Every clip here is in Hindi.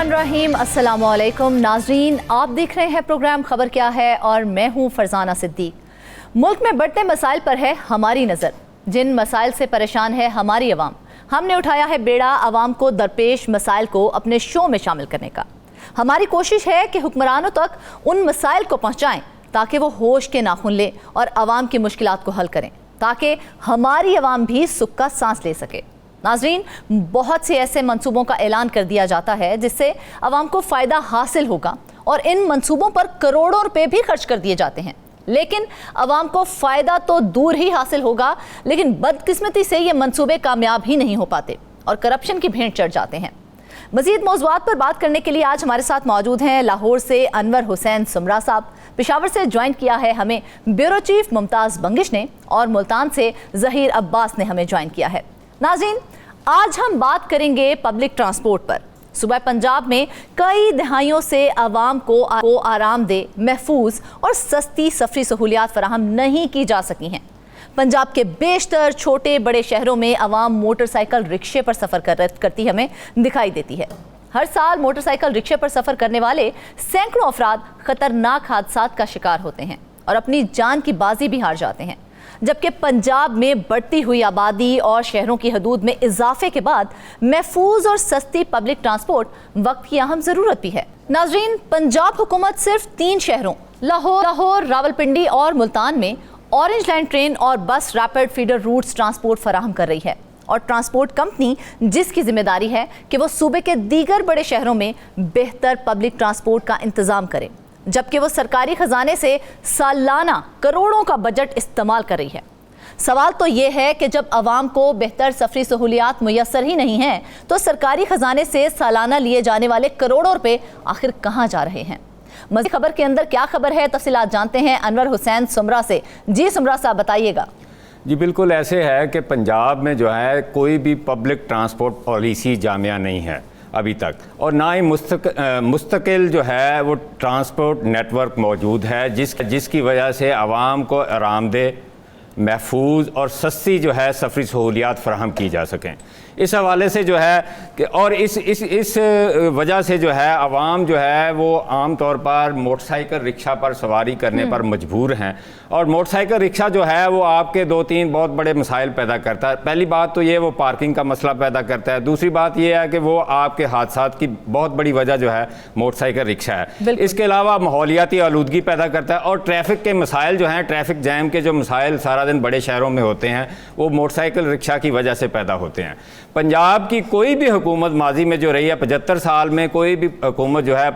बिस्मिल्लाहिर्रहमानिर्रहीम। अस्सलामुअलैकुम नाजरीन, आप देख रहे हैं प्रोग्राम खबर क्या है और मैं हूं फरजाना सिद्दीक। मुल्क में बढ़ते मसाइल पर है हमारी नज़र। जिन मसाइल से परेशान है हमारी अवाम, हमने उठाया है बेड़ा अवाम को दरपेश मसाइल को अपने शो में शामिल करने का। हमारी कोशिश है कि हुक्मरानों तक उन मसाइल को पहुँचाएँ ताकि वो होश के नाखून लें और अवाम की मुश्किलात को हल करें, ताकि हमारी अवाम भी सुख का सांस ले सके। नाजरीन, बहुत से ऐसे मंसूबों का ऐलान कर दिया जाता है जिससे अवाम को फ़ायदा हासिल होगा और इन मंसूबों पर करोड़ों रुपए भी खर्च कर दिए जाते हैं, लेकिन अवाम को फ़ायदा तो दूर ही हासिल होगा, लेकिन बदकिस्मती से ये मंसूबे कामयाब ही नहीं हो पाते और करप्शन की भेंट चढ़ जाते हैं। मज़ीद मौज़ूआत पर बात करने के लिए आज हमारे साथ मौजूद हैं लाहौर से अनवर हुसैन सुमरा साहब, पेशावर से ज्वाइन किया है हमें ब्यूरो चीफ मुमताज़ बंगिश ने, और मुल्तान से ज़हीर अब्बास ने हमें ज्वाइन किया है। नाज़रीन, आज हम बात करेंगे पब्लिक ट्रांसपोर्ट पर। सूबा पंजाब में कई दहाइयों से आवाम को आरामदेह, महफूज और सस्ती सफरी सहूलियात फराहम नहीं की जा सकी हैं। पंजाब के बेशतर छोटे बड़े शहरों में आवाम मोटरसाइकिल रिक्शे पर सफ़र करती हमें दिखाई देती है। हर साल मोटरसाइकिल रिक्शे पर सफ़र करने वाले सैकड़ों अफराद खतरनाक हादसात का शिकार होते हैं और अपनी जान की बाजी भी हार जाते हैं, जबकि पंजाब में बढ़ती हुई आबादी और शहरों की हदूद में इजाफे के बाद महफूज और सस्ती पब्लिक ट्रांसपोर्ट वक्त की अहम ज़रूरत भी है। नाजरीन, पंजाब हुकूमत सिर्फ 3 शहरों लाहौर, रावलपिंडी और मुल्तान में ऑरेंज लाइन ट्रेन और बस रैपिड फीडर रूट्स ट्रांसपोर्ट फराहम कर रही है, और ट्रांसपोर्ट कंपनी जिसकी जिम्मेदारी है कि वो सूबे के दीगर बड़े शहरों में बेहतर पब्लिक ट्रांसपोर्ट का इंतज़ाम करे, जबकि वो सरकारी खजाने से सालाना करोड़ों का बजट इस्तेमाल कर रही है। सवाल तो ये है कि जब आवाम को बेहतर सफरी सहूलियात मुयस्सर ही नहीं हैं, तो सरकारी खजाने से सालाना लिए जाने वाले करोड़ों रुपए आखिर कहाँ जा रहे हैं? मज़ीद खबर के अंदर क्या खबर है, तफसीलात जानते हैं अनवर हुसैन सुमरा से। जी सुमरा साहब, बताइएगा। जी बिल्कुल ऐसे है कि पंजाब में जो है कोई भी पब्लिक ट्रांसपोर्ट पॉलिसी जामिया नहीं है अभी तक, और ना ही मुस्तकिल जो है वो ट्रांसपोर्ट नेटवर्क मौजूद है जिसकी वजह से आवाम को आरामदेह, महफूज और सस्ती जो है सफरी सहूलियात फराहम की जा सकें। इस हवाले से जो है कि और इस वजह से जो है आवाम जो है वो आम तौर पर मोटरसाइकिल रिक्शा पर सवारी करने पर मजबूर हैं, और मोटरसाइकिल रिक्शा जो है वो आपके 2-3 बहुत बड़े मसाइल पैदा करता है। पहली बात तो ये वो पार्किंग का मसला पैदा करता है, दूसरी बात ये है कि वो आपके हादसात की बहुत बड़ी वजह जो है मोटरसाइकिल रिक्शा है। इसके अलावा माहौलियाती आलूदगी पैदा करता है, और ट्रैफिक के मसाइल जो हैं, ट्रैफिक जैम के जो मसाइल सारा दिन बड़े शहरों में होते हैं वो मोटरसाइकिल रिक्शा की वजह से पैदा होते हैं। पंजाब की कोई भी हुकूमत माजी में जो रही है, 75 साल में कोई भी हुकूमत जो है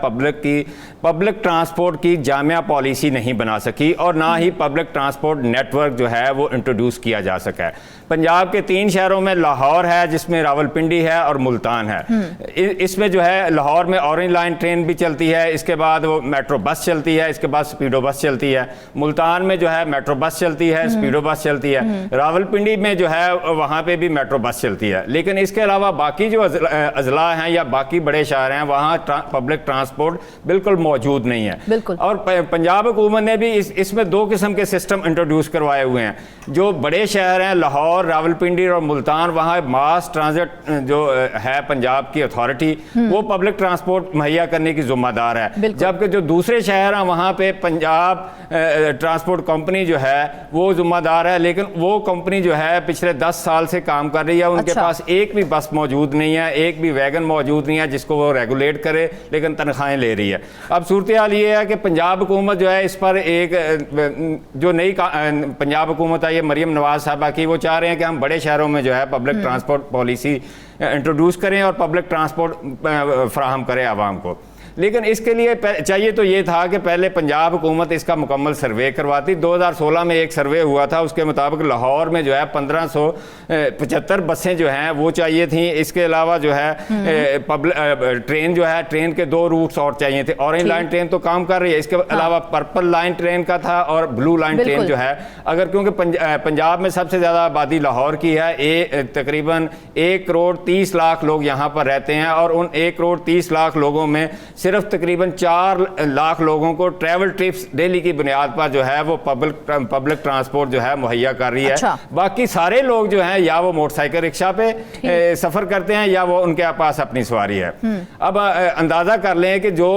पब्लिक ट्रांसपोर्ट की जामिया पॉलिसी नहीं बना सकी, और ना ही पब्लिक ट्रांसपोर्ट नेटवर्क जो है वो इंट्रोड्यूस किया जा सका है। पंजाब के 3 शहरों में लाहौर है, जिसमें रावलपिंडी है और मुल्तान है। इसमें जो है लाहौर में ऑरेंज लाइन ट्रेन भी चलती है, इसके बाद वो मेट्रो बस चलती है, इसके बाद स्पीडो बस चलती है। मुल्तान में जो है मेट्रो बस चलती है, स्पीडो बस चलती है। रावलपिंडी में जो है वहाँ पे भी मेट्रो बस चलती है। लेकिन इसके अलावा बाकी जो अजला हैं या बाकी बड़े शहर हैं वहाँ पब्लिक ट्रांसपोर्ट बिल्कुल मौजूद नहीं है। और पंजाब हुकूमत ने भी इसमें 2 किस्म के सिस्टम इंट्रोड्यूस करवाए हुए हैं। जो बड़े शहर हैं लाहौर, रावलपिंडी और मुल्तान, वहाँ मास ट्रांजिट जो है पंजाब की अथॉरिटी वो पब्लिक ट्रांसपोर्ट मुहैया करने की जिम्मेदार है, जबकि जो दूसरे शहर हैं वहाँ पे पंजाब ट्रांसपोर्ट कंपनी जो है वो जिम्मेदार है। लेकिन वो कंपनी जो है पिछले 10 साल से काम कर रही है, उनके पास एक भी बस मौजूद नहीं है, एक भी वैगन मौजूद नहीं है जिसको वो रेगुलेट करे, लेकिन तनख्वाहें ले रही है। अब सूरत हाल ये है कि पंजाब हुकूमत जो है इस पर एक जो नई पंजाब हुकूमत है, ये मरियम नवाज साहबा की, वो चाह रहे हैं कि हम बड़े शहरों में जो है पब्लिक ट्रांसपोर्ट पॉलिसी इंट्रोड्यूस करें और पब्लिक ट्रांसपोर्ट फराहम करें आवाम को। लेकिन इसके लिए चाहिए तो ये था कि पहले पंजाब हुकूमत इसका मुकम्मल सर्वे करवाती। 2016 में एक सर्वे हुआ था, उसके मुताबिक लाहौर में जो है 1575 बसें जो हैं वो चाहिए थी। इसके अलावा जो है ट्रेन जो है, ट्रेन के 2 रूट्स और चाहिए थे। ऑरेंज लाइन ट्रेन तो काम कर रही है, इसके अलावा पर्पल लाइन ट्रेन का था और ब्लू लाइन ट्रेन जो है, अगर क्योंकि पंजाब में सबसे ज़्यादा आबादी लाहौर की है, तकरीबन 1 करोड़ 30 लाख लोग यहाँ पर रहते हैं, और उन 1 करोड़ 30 लाख लोगों में सिर्फ तकरीबन 4 लाख लोगों को ट्रैवल ट्रिप्स डेली की बुनियाद पर जो है वो पब्लिक ट्रांसपोर्ट जो है मुहैया कर रही है। अच्छा। बाकी सारे लोग जो हैं या वो मोटरसाइकिल रिक्शा पे सफ़र करते हैं या वो उनके पास अपनी सवारी है। अब अंदाज़ा कर लें कि जो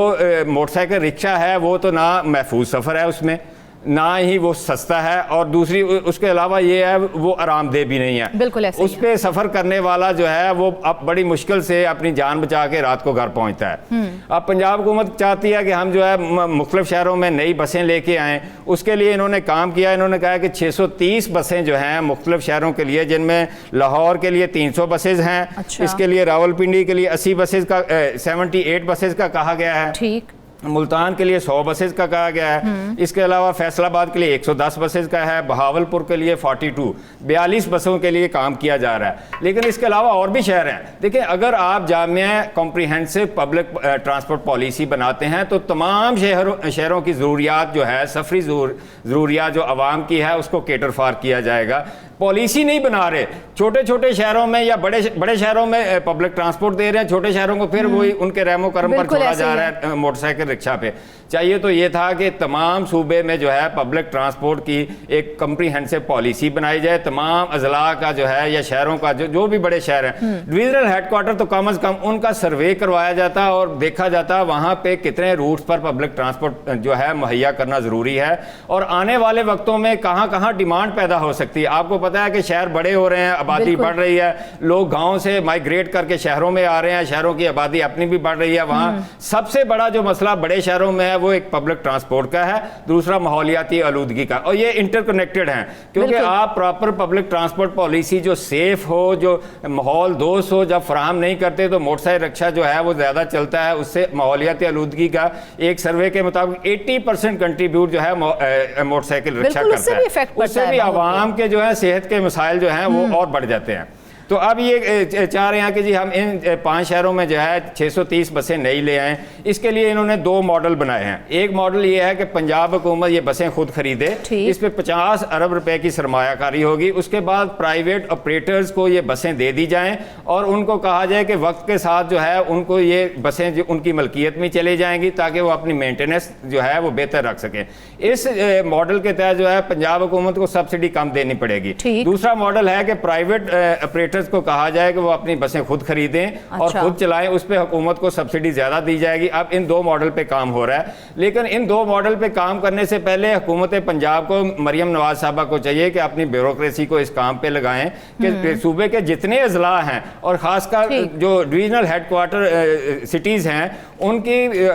मोटरसाइकिल रिक्शा है वो तो ना महफूज सफ़र है उसमें, ना ही वो सस्ता है, और दूसरी उसके अलावा ये है वो आरामदेह भी नहीं है। बिल्कुल ऐसे उस पे सफ़र करने वाला जो है वो अब बड़ी मुश्किल से अपनी जान बचा के रात को घर पहुंचता है। अब पंजाब हुकूमत चाहती है कि हम जो है मुख्तलिफ शहरों में नई बसें लेके आएँ। उसके लिए इन्होंने काम किया, इन्होंने कहा कि 630 बसें जो हैं मुख्तलिफ शहरों के लिए, जिनमें लाहौर के लिए 300 बसेज हैं। अच्छा। इसके लिए रावलपिंडी के लिए 80 बसेज का 78 बसेज का कहा गया है। ठीक। मुल्तान के लिए 100 बसेज का कहा गया है। इसके अलावा फैसलाबाद के लिए 110 बसेज का है। बहावलपुर के लिए 42 बसों के लिए काम किया जा रहा है। लेकिन इसके अलावा और भी शहर हैं। देखिए, अगर आप Jamia comprehensive public transport policy बनाते हैं तो तमाम शहरों की ज़रूरियात जो है, सफरी ज़रूरियात जो आवाम की है, उसको केटर फार किया जाएगा। पॉलिसी नहीं बना रहे, छोटे छोटे शहरों में या बड़े शहरों में पब्लिक ट्रांसपोर्ट दे रहे हैं, छोटे शहरों को फिर वही उनके रहमो करम पर छोड़ा जा रहा है मोटरसाइकिल रिक्शा पे। चाहिए तो ये था कि तमाम सूबे में जो है पब्लिक ट्रांसपोर्ट की एक कम्प्रीहेंसिव पॉलिसी बनाई जाए, तमाम अजला का जो है या शहरों का जो भी बड़े शहर हैं, डिविजनल हेडक्वार्टर तो कम अज़ कम उनका सर्वे करवाया जाता और देखा जाता वहाँ पे कितने रूट्स पर पब्लिक ट्रांसपोर्ट जो है मुहैया करना ज़रूरी है, और आने वाले वक्तों में कहाँ कहाँ डिमांड पैदा हो सकती है। आपको पता है कि शहर बड़े हो रहे हैं, आबादी बढ़ रही है, लोग गाँव से माइग्रेट करके शहरों में आ रहे हैं, शहरों की आबादी अपनी भी बढ़ रही है। वहाँ सबसे बड़ा जो मसला बड़े शहरों में है वो एक पब्लिक ट्रांसपोर्ट का है, दूसरा माहौलियाती आलूदगी का, और ये इंटरकनेक्टेड हैं। क्योंकि आप प्रॉपर पब्लिक ट्रांसपोर्ट पॉलिसी जो सेफ हो, जो माहौल दोस्त हो, जब फराहम नहीं करते तो मोटरसाइकिल रिक्शा जो है वो ज़्यादा चलता है। उससे माहौलियाती आलूदगी का एक सर्वे के मुताबिक 80% कंट्रीब्यूट जो है मोटरसाइकिल रिक्शा करता है। उससे भी आवाम के जो है सेहत के मसाइल जो हैं वो और बढ़ जाते हैं। तो अब ये चाह रहे हैं कि जी हम इन 5 शहरों में जो है 630 बसें नई ले आएँ। इसके लिए इन्होंने 2 मॉडल बनाए हैं। एक मॉडल ये है कि पंजाब हुकूमत ये बसें खुद खरीदे, इस पे 50 अरब रुपए की सरमायाकारी होगी। उसके बाद प्राइवेट ऑपरेटर्स को ये बसें दे दी जाएं और उनको कहा जाए कि वक्त के साथ जो है उनको ये बसें जो उनकी मलकियत में चली जाएंगी, ताकि वो अपनी मेंटेनेंस जो है वो बेहतर रख सकें। इस मॉडल के तहत जो है पंजाब हुकूमत को सब्सिडी कम देनी पड़ेगी। दूसरा मॉडल है कि प्राइवेट ऑपरेटर्स को कहा जाए कि वो अपनी बसें खुद खरीदें और खुद चलाएं, उस पे हुकूमत को सब्सिडी ज़्यादा दी जाएगी। अब इन 2 मॉडल पे काम हो रहा है, लेकिन इन 2 मॉडल पे काम करने से पहले हुकूमत पंजाब को, मरियम नवाज साहबा को चाहिए कि अपनी ब्यूरोक्रेसी को इस काम पे लगाएं कि सूबे के जितने अजला हैं और ख़ासकर जो डिविजनल हेडक्वार्टर सिटीज़ हैं उनकी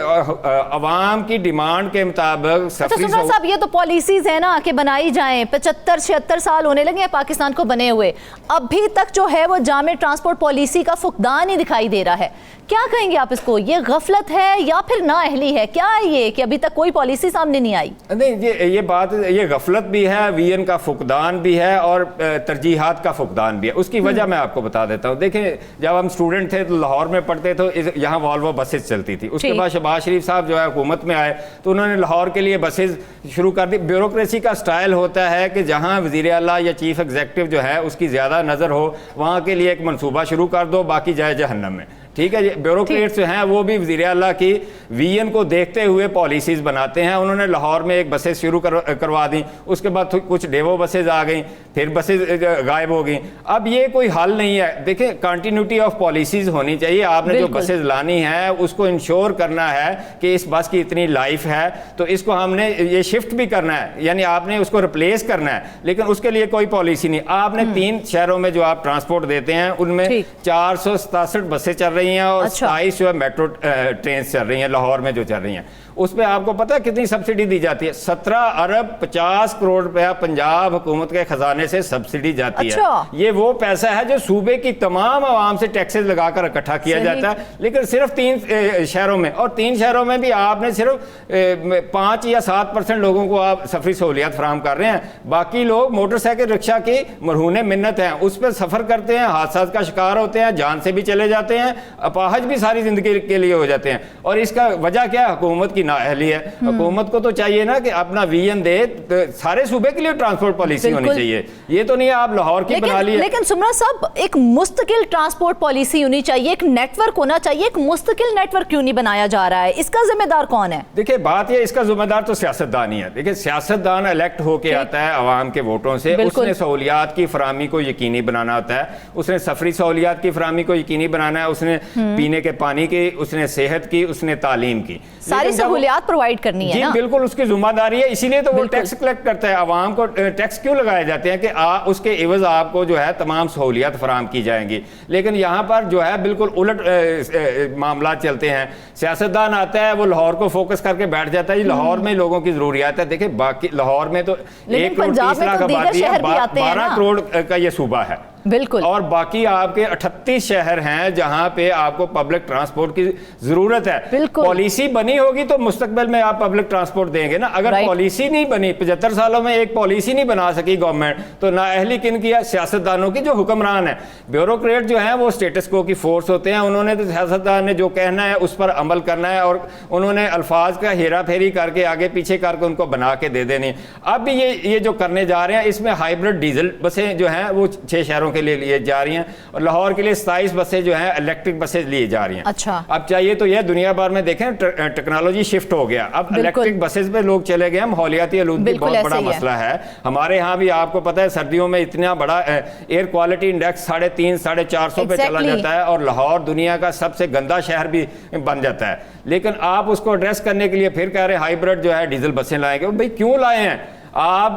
आवाम की डिमांड के मुताबिक साहब, ये तो पॉलिसीज है ना कि बनाई जाएं। 75-76 साल होने लगे हैं पाकिस्तान को बने हुए, अभी तक जो है वो जामे ट्रांसपोर्ट पॉलिसी का फुकदान ही दिखाई दे रहा है। क्या कहेंगे आप इसको? ये गफलत है या फिर नाअहली है? क्या है ये कि अभी तक कोई पॉलिसी सामने नहीं आई? नहीं, ये बात, ये गफलत भी है, वीएन का फुकदान भी है और तरजीहात का फुकदान भी है। उसकी वजह मैं आपको बता देता हूँ। देखें, जब हम स्टूडेंट थे तो लाहौर में पढ़ते तो यहाँ वॉल्वो बसेस चलती थी। उसके बाद शहबाज शरीफ साहब जो है हुकूमत में आए तो उन्होंने लाहौर के लिए बसेस शुरू कर दी। ब्यूरोक्रेसी का स्टाइल होता है कि जहाँ वज़ीर आला या चीफ एग्जीक्यूटिव जो है उसकी ज़्यादा नज़र हो, वहाँ के लिए एक मनसूबा शुरू कर दो, बाकी जाए जहन्नम में। ठीक है, ब्यूरोक्रेट्स जो हैं वो भी वज़ीर आला की वीएन को देखते हुए पॉलिसीज़ बनाते हैं। उन्होंने लाहौर में एक बसेस शुरू करवा दी, उसके बाद कुछ डेवो बसेज आ गई, फिर बसेज गायब हो गई। अब ये कोई हल नहीं है। देखिए, कंटिन्यूटी ऑफ पॉलिसीज़ होनी चाहिए। आपने जो बसेज लानी है उसको इंश्योर करना है कि इस बस की इतनी लाइफ है, तो इसको हमने ये शिफ्ट भी करना है, यानी आपने उसको रिप्लेस करना है, लेकिन उसके लिए कोई पॉलिसी नहीं। आपने 3 शहरों में जो आप ट्रांसपोर्ट देते हैं उनमें 467 बसें चल रही हैं और 27 जो है मेट्रो ट्रेन चल रही हैं लाहौर में जो चल रही हैं। उसमें आपको पता है कितनी सब्सिडी दी जाती है? 17 अरब 50 करोड़ रुपया पंजाब हुकूमत के खजाने से सब्सिडी जाती है। ये वो पैसा है जो सूबे की तमाम आवाम से टैक्सेस लगाकर इकट्ठा किया जाता है, लेकिन सिर्फ 3 शहरों में, और 3 शहरों में भी आपने सिर्फ 5 या 7% लोगों को आप सफरी सहूलियत फराम कर रहे हैं। बाकी लोग मोटरसाइकिल रिक्शा की मरहूने मिन्नत हैं, उस पर सफ़र करते हैं, हादसा का शिकार होते हैं, जान से भी चले जाते हैं, अपाहज भी सारी ज़िंदगी के लिए हो जाते हैं। और इसका वजह क्या है? हुकूमत की नाअहली है। हुकूमत को तो चाहिए ना कि अपना विजन दे, तो सारे सूबे के लिए ट्रांसपोर्ट पॉलिसी होनी चाहिए। ये तो नहीं है आप लाहौर की बना ली। लेकिन सुमरा साहब, एक मुस्तकिल ट्रांसपोर्ट पॉलिसी होनी चाहिए, एक नेटवर्क होना चाहिए। एक मुस्तकिल नेटवर्क क्यों नहीं बनाया जा रहा है? इसका जिम्मेदार कौन है? देखिए बात ये, इसका जिम्मेदार तो सियासतदान ही है। देखिए सियासतदान इलेक्ट होके आता है अवाम के वोटों से, उसने सहूलियात की फराहमी को यकीनी बनाना होता है, उसने सफरी सहूलियात की फराहमी को यकीनी बनाना है, उसने पीने के पानी की, उसने सेहत की, उसने तालीम की, सारी सहूलियात प्रोवाइड करनी है ना? बिल्कुल उसकी जिम्मेदारी है। इसीलिए तो वो टैक्स कलेक्ट करता है। अवाम को टैक्स क्यों लगाए जाते हैं कि उसके एवज आपको जो है तमाम सहूलियात फराहम की जाएंगी। लेकिन यहाँ पर जो है बिल्कुल उलट मामला चलते हैं। सियासतदान आता है, वो लाहौर को फोकस करके बैठ जाता है, लाहौर में लोगों की जरूरियात है। देखिए बाकी लाहौर में तो 1 करोड़ 30 लाख आबादी है, 12 करोड़ का ये सूबा है बिल्कुल, और बाकी आपके 38 शहर हैं जहां पे आपको पब्लिक ट्रांसपोर्ट की जरूरत है। पॉलिसी बनी होगी तो मुस्तकबिल में आप पब्लिक ट्रांसपोर्ट देंगे ना। अगर पॉलिसी नहीं बनी, 75 सालों में एक पॉलिसी नहीं बना सकी गवर्नमेंट, तो नाअहली किन किया? सियासतदानों की, जो हुक्मरान है। ब्यूरोक्रेट जो है वो स्टेटस को की फोर्स होते हैं, उन्होंने तो सियासतदान ने जो कहना है उस पर अमल करना है, और उन्होंने अल्फाज का हेरा फेरी करके आगे पीछे करके उनको बना के दे देनी। अब भी ये जो करने जा रहे हैं, इसमें हाइब्रिड डीजल बसें जो हैं वो 6 शहरों के लिए जा रही हैं, और लाहौर के लिए 27 बसें जो हैं इलेक्ट्रिक बसें लिए जा रही हैं। अच्छा, अब चाहिए तो यह दुनिया भर में देखें, टेक्नोलॉजी शिफ्ट हो गया, अब इलेक्ट्रिक बसेस पे लोग चले गए हैं। माहौलियाती आलूदगी बहुत बड़ा मसला है। हमारे यहाँ भी आपको पता है सर्दियों में इतना बड़ा एयर क्वालिटी इंडेक्स 350 450 पे चला जाता है, और लाहौर दुनिया का सबसे गंदा शहर भी बन जाता है। लेकिन आप उसको एड्रेस करने के लिए फिर कह रहे हाइब्रिड जो है डीजल बसें लाएंगे। भाई क्यों लाए हैं आप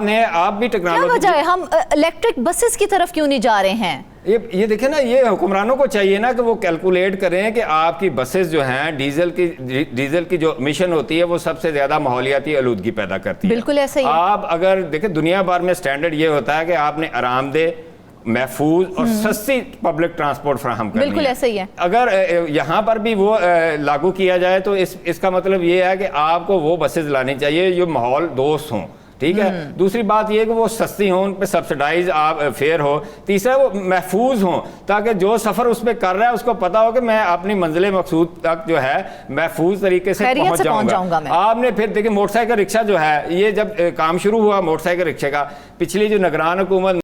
भी टेक्नोलॉजी, क्या वजह है? हम इलेक्ट्रिक बसेस की तरफ क्यों नहीं जा रहे हैं? ये देखें ना, ये हुक्मरानों को चाहिए ना कि वो कैलकुलेट करें कि आपकी बसेस जो हैं डीजल की जो मिशन होती है वो सबसे ज्यादा माहौलियाती आलूदगी पैदा करती है। बिल्कुल ऐसा ही है। आप अगर देखें दुनिया भर में स्टैंडर्ड ये होता है कि आपने आरामदेह, महफूज और सस्ती पब्लिक ट्रांसपोर्ट फ्राहम करनी है। बिल्कुल ऐसा ही है। अगर यहाँ पर भी वो लागू किया जाए तो इसका मतलब ये है कि आपको वो बसेस लानी चाहिए जो माहौल दोस्त हों, ठीक है। दूसरी बात यह कि वो सस्ती हो, उन पे सब्सिडाइज आप फेयर हो। तीसरा वो महफूज हो, ताकि जो सफ़र उसमें कर रहा है उसको पता हो कि मैं अपनी मंजिल मकसूद तक जो है महफूज तरीके से पहुंच जाऊंगा। आपने फिर देखिए मोटरसाइकिल रिक्शा जो है, ये जब काम शुरू हुआ मोटरसाइकिल रिक्शे का, पिछली जो निगरान हुकूमत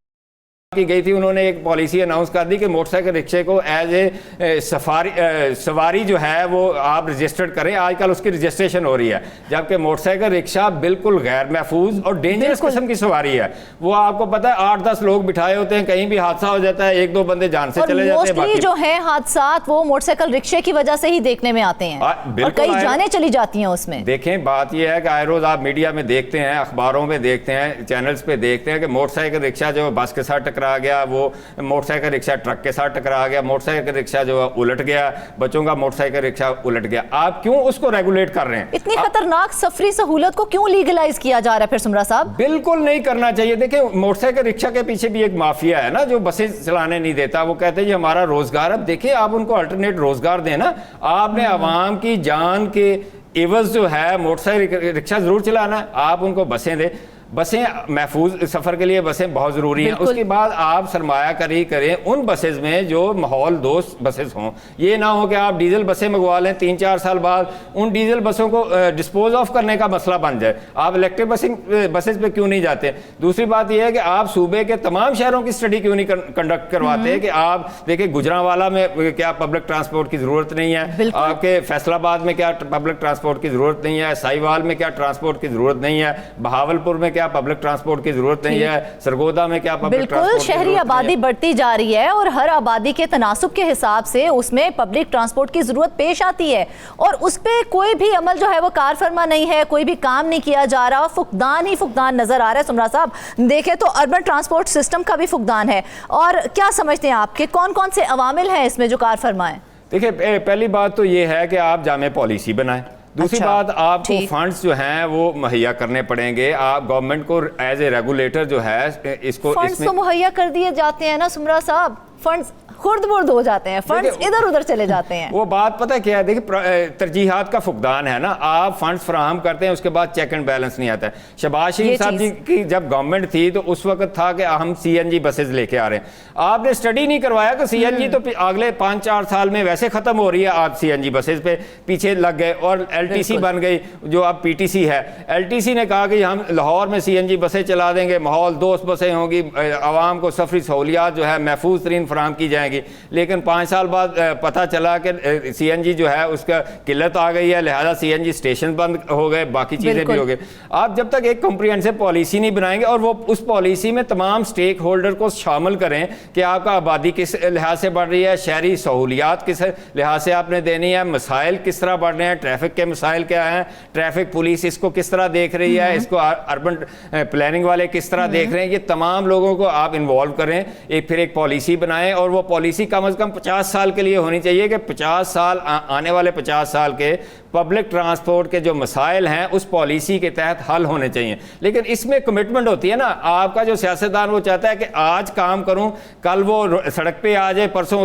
की गई थी, उन्होंने एक पॉलिसी अनाउंस कर दी कि मोटरसाइकिल रिक्शे को एज ए सवारी जो है वो आप रजिस्टर्ड करें। आजकल उसकी रजिस्ट्रेशन हो रही है, जबकि मोटरसाइकिल रिक्शा बिल्कुल गैर महफूज और डेंजरस किस्म की सवारी है। वो आपको पता है 8-10 लोग बिठाए होते हैं, कहीं भी हादसा हो जाता है 1-2 बंदे जान से चले जाते हैं। बाकी जो है हादसात वो मोटरसाइकिल रिक्शे की वजह से ही देखने में आते हैं, और कई जाने चली जाती हैं उसमें। देखें बात यह है कि आए रोज आप मीडिया में देखते हैं, अखबारों में देखते हैं, चैनल्स पे देखते हैं कि मोटरसाइकिल रिक्शा जो बस के साथ टकरा गया, वो मोटरसाइकिल रिक्शा ट्रक के साथ टकरा गया, मोटरसाइकिल रिक्शा जो है उलट गया, बच्चों का मोटरसाइकिल रिक्शा उलट गया। आप क्यों उसको रेगुलेट कर रहे हैं? इतनी खतरनाक सफरी सहूलत को क्यों लीगलाइज किया जा रहा है फिर सुमरा साहब? बिल्कुल नहीं करना चाहिए। देखिए मोटरसाइकिल रिक्शा के पीछे भी एक माफिया है ना, जो बसें चलाने नहीं देता। वो कहते हैं ये हमारा रोजगार। अब देखिए आप उनको अल्टरनेट रोजगार दें ना। आपने आवाम की जान के एवज जो है मोटरसाइकिल रिक्शा जरूर चलाना है, आप उनको बसें दें। बसें महफूज सफ़र के लिए बसें बहुत ज़रूरी हैं। उसके बाद आप सरमायाकारी करें उन बसेस में जो माहौल दोस्त बसेस हों। ये ना हो कि आप डीजल बसें मंगवा लें, 3-4 साल बाद उन डीजल बसों को डिस्पोज ऑफ करने का मसला बन जाए। आप इलेक्ट्रिक बसेस पे क्यों नहीं जाते? दूसरी बात यह है कि आप सूबे के तमाम शहरों की स्टडी क्यों नहीं कंडक्ट करवाते कि आप देखिए गुजरांवाला में क्या पब्लिक ट्रांसपोर्ट की ज़रूरत नहीं है, आपके फैसलाबाद में क्या पब्लिक ट्रांसपोर्ट की ज़रूरत नहीं है, साहिवाल में क्या ट्रांसपोर्ट की ज़रूरत नहीं है, बहावलपुर में क्या पब्लिक ट्रांसपोर्ट की जरूरत नहीं है, सरगोदा में क्या पब्लिक ट्रांसपोर्ट की जरूरत नहीं है। शहरी आबादी बढ़ती जा रही है और हर आबादी के तनासुब के हिसाब से उसमें पब्लिक ट्रांसपोर्ट की जरूरत पेश आती है, और उस पर कोई भी अमल जो है वो कार फरमा नहीं है, कोई भी काम नहीं किया जा रहा, फुकदान ही फुकदान नजर आ रहा है। सुमरा साहब देखें तो अर्बन ट्रांसपोर्ट सिस्टम का भी फुकदान है, और क्या समझते हैं आपके कौन कौन से अवामिल हैं इसमें जो कार फरमाएं? देखिए पहली बात तो ये है कि आप जामे पॉलिसी बनाएं। दूसरी बात आपको फंड्स जो हैं वो मुहैया करने पड़ेंगे। आप गवर्नमेंट को एज ए रेगुलेटर जो है इसको फंड्स तो मुहैया कर दिए जाते हैं ना सुमरा साहब। फंड्स खुर्द-बुर्द हो जाते हैं, फंड्स इधर उधर चले जाते हैं। वो बात पता क्या है, देखिए तरजीहात का फुकदान है ना, आप फंड्स फराहम करते हैं, उसके बाद चेक एंड बैलेंस नहीं आता है। शहबाज शरीफ साहब जी की जब गवर्नमेंट थी तो उस वक्त था कि हम CNG बसेज लेके आ रहे हैं। आपने स्टडी नहीं करवाया कि CNG तो अगले 5-4 साल में वैसे खत्म हो रही है, आप CNG बसेज पे पीछे लग गए और LTC बन गई जो अब PTC है। LTC ने कहा कि हम लाहौर में CNG बसें चला देंगे, माहौल दोस्त बसें होंगी, आवाम को सफरी सहूलियात जो है महफूज तरीन फराहम की जाएंगी। लेकिन 5 साल बाद पता चला कि CNG जो है उसका किल्लत आ गई है, लिहाजा CNG स्टेशन बंद हो गए, बाकी चीज़ें भी हो गई। आप जब तक एक कॉम्प्रिहेंसिव पॉलिसी नहीं बनाएंगे और वो उस पॉलिसी में तमाम स्टेक होल्डर को शामिल करें कि आपका आबादी किस लिहाज से बढ़ रही है, शहरी सहूलियात किस लिहाज से आपने देनी है, मसाइल किस तरह बढ़ रहे हैं, ट्रैफिक के मसाइल क्या हैं, ट्रैफिक पुलिस इसको किस तरह देख रही है, इसको अर्बन प्लानिंग वाले किस तरह देख रहे हैं, ये तमाम लोगों को आप इन्वॉल्व करें, फिर एक पॉलिसी बनाएं और वो पॉलिसी कम से कम 50 साल के लिए होनी चाहिए कि 50 साल आने वाले 50 साल के पब्लिक ट्रांसपोर्ट के जो मसाइल हैं उस पॉलिसी के तहत हल होने चाहिए। लेकिन इसमें कमिटमेंट होती है ना, आपका जो सियासतदान वो चाहता है कि आज काम करूं, कल वो सड़क पे आ जाए, परसों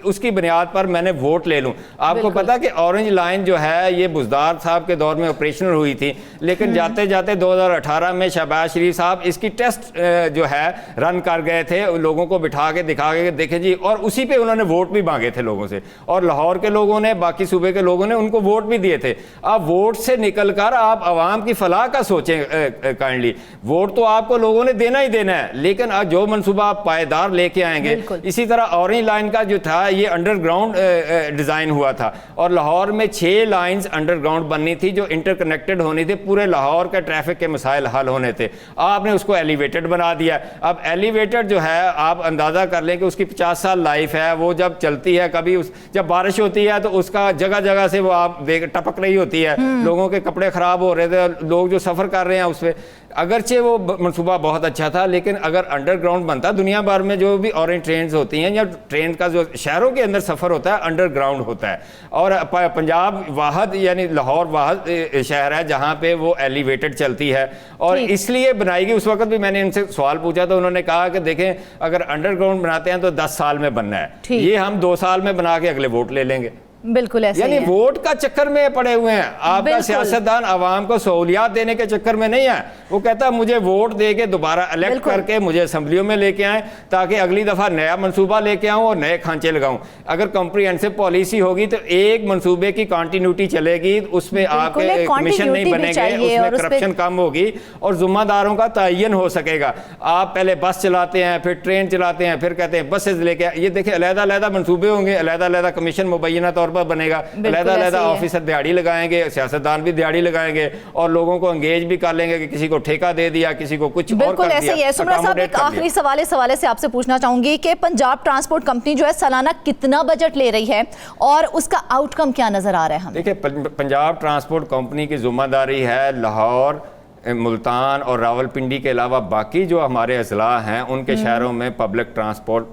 उसकी बुनियाद पर मैंने वोट ले लूं। आपको पता कि ऑरेंज लाइन जो है ये बुज़दार साहब के दौर में ऑपरेशनल हुई थी, लेकिन जाते जाते 2018 में शहबाज शरीफ साहब इसकी टेस्ट जो है रन कर गए थे, लोगों को बिठा के दिखा के देखे जी, और उसी पे उन्होंने वोट भी मांगे थे लोगों से, और लाहौर के लोगों ने, बाकी सूबे के लोगों ने उनको वोट भी दिए थे। अब वोट से निकलकर आप आवाम की फलाह का सोचें काइंडली। वोट तो आपको लोगों ने देना ही देना है, लेकिन आज जो मनसूबा आप पायदार लेके आएंगे। इसी तरह ऑरेंज लाइन का जो था ये अंडरग्राउंड डिजाइन हुआ था और लाहौर में 6 लाइंस अंडरग्राउंड बननी थी जो इंटरकनेक्टेड होनी थी, पूरे लाहौर के ट्रैफिक के मसाइल हल होने थे। आपने उसको एलिवेटेड बना दिया। अब एलिवेटेड जो है आप अंदाजा कर लें कि उसकी 50 साल लाइफ है, वो जब चलती है, कभी जब बारिश होती है तो उसका जगह जगह से वो आप देख टपक रही होती है, लोगों के कपड़े खराब हो रहे थे, लोग जो सफर कर रहे हैं उस पर, अगरचे वो मंसूबा बहुत अच्छा था, लेकिन अगर अंडरग्राउंड बनता, दुनिया भर में जो भी ऑरेंज ट्रेन होती हैं या ट्रेन का जो शहरों के अंदर सफर होता है अंडरग्राउंड होता है, और पंजाब वाहद यानी लाहौर वाहद शहर है जहां पे वो एलिवेटेड चलती है और इसलिए बनाई गई। उस वक्त भी मैंने इनसे सवाल पूछा तो उन्होंने कहा कि देखें अगर अंडरग्राउंड बनाते हैं तो 10 साल में बनना है, ये हम 2 साल में बना के अगले वोट ले लेंगे। बिल्कुल ऐसे यानी वोट का चक्कर में पड़े हुए हैं। आपका सियासतदान आवाम को सहूलियात देने के चक्कर में नहीं है, वो कहता है मुझे वोट दे के दोबारा इलेक्ट करके मुझे असेंबलियों में लेके आए ताकि अगली दफा नया मंसूबा लेके आऊं और नए खांचे लगाऊं। अगर कॉम्प्रिहेंसिव पॉलिसी होगी तो एक मंसूबे की कंटिन्यूटी चलेगी, उसमें आपके कमीशन नहीं बनेंगे, उसमें करप्शन कम होगी और जिम्मेदारों का तयन हो सकेगा। आप पहले बस चलाते हैं, फिर ट्रेन चलाते हैं, फिर कहते हैं बसेज लेके, ये देखिए अलग-अलग मंसूबे होंगे, अलग-अलग कमीशन मुबैना तौर बनेगा, अलग-अलग ऑफिसर दिहाड़ी लगाएंगे, सियासतदान भी दिहाड़ी लगाएंगे और लोगों को एंगेज भी कर लेंगे कि किसी को ठेका दे दिया, किसी को कुछ और कर दिया। बिल्कुल ऐसे ही है। सुमरा साहब, एक आखिरी सवाल से आपसे पूछना चाहूंगी कि पंजाब ट्रांसपोर्ट कंपनी जो है सालाना कितना बजट ले रही है और उसका आउटकम क्या नजर आ रहा है हमें? देखिए, पंजाब ट्रांसपोर्ट कंपनी की जिम्मेदारी है लाहौर, मुल्तान और रावलपिंडी के अलावा बाकी जो हमारे अजला हैं उनके शहरों में पब्लिक ट्रांसपोर्ट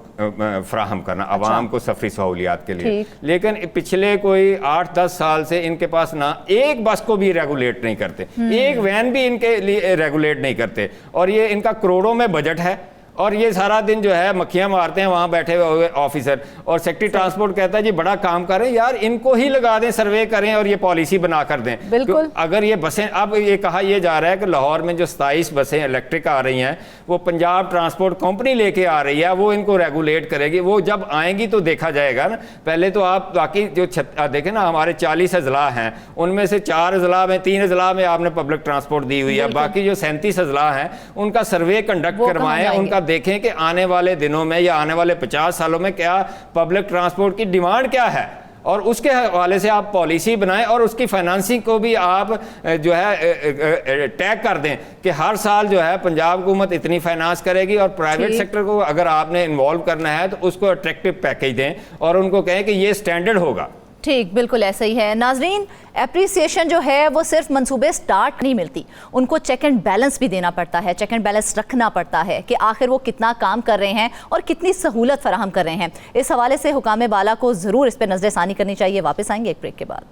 फ्राहम करना आवाम को सफरी सहूलियात के लिए। लेकिन पिछले कोई 8-10 साल से इनके पास ना एक बस को भी रेगुलेट नहीं करते, एक वैन भी इनके लिए रेगुलेट नहीं करते, और ये इनका करोड़ों में बजट है और ये सारा दिन जो है मक्खियां मारते हैं वहां बैठे हुए ऑफिसर, और सेक्रेटरी ट्रांसपोर्ट कहता है जी बड़ा काम करें यार, इनको ही लगा दें, सर्वे करें और ये पॉलिसी बना कर दें। बिल्कुल। तो अगर ये बसें, अब ये कहा यह जा रहा है कि लाहौर में जो 27 बसें इलेक्ट्रिक आ रही हैं वो पंजाब ट्रांसपोर्ट कंपनी लेके आ रही है, वो इनको रेगुलेट करेगी। वो जब आएंगी तो देखा जाएगा ना। पहले तो आप बाकी जो देखें ना, हमारे 40 अजला हैं, उनमें से 4 अजला में 3 अजला में आपने पब्लिक ट्रांसपोर्ट दी हुई है, बाकी जो 37 अजला हैं उनका सर्वे कंडक्ट करवाएं, उनका देखें कि आने वाले दिनों में या आने वाले 50 सालों में क्या पब्लिक ट्रांसपोर्ट की डिमांड क्या है, और उसके हवाले से आप पॉलिसी बनाएं और उसकी फाइनेंसिंग को भी आप जो है टैग कर दें कि हर साल जो है पंजाब हुकूमत इतनी फाइनेंस करेगी, और प्राइवेट सेक्टर को अगर आपने इन्वॉल्व करना है तो उसको अट्रैक्टिव पैकेज दें और उनको कहें कि ये स्टैंडर्ड होगा। ठीक, बिल्कुल ऐसा ही है। नाजरीन, एप्रिसिएशन जो है वो सिर्फ मंसूबे स्टार्ट नहीं मिलती, उनको चेक एंड बैलेंस भी देना पड़ता है, चेक एंड बैलेंस रखना पड़ता है कि आखिर वो कितना काम कर रहे हैं और कितनी सहूलत फराहम कर रहे हैं। इस हवाले से हुकाम बाला को ज़रूर इस पर नज़रसानी करनी चाहिए। वापस आएंगे एक ब्रेक के बाद।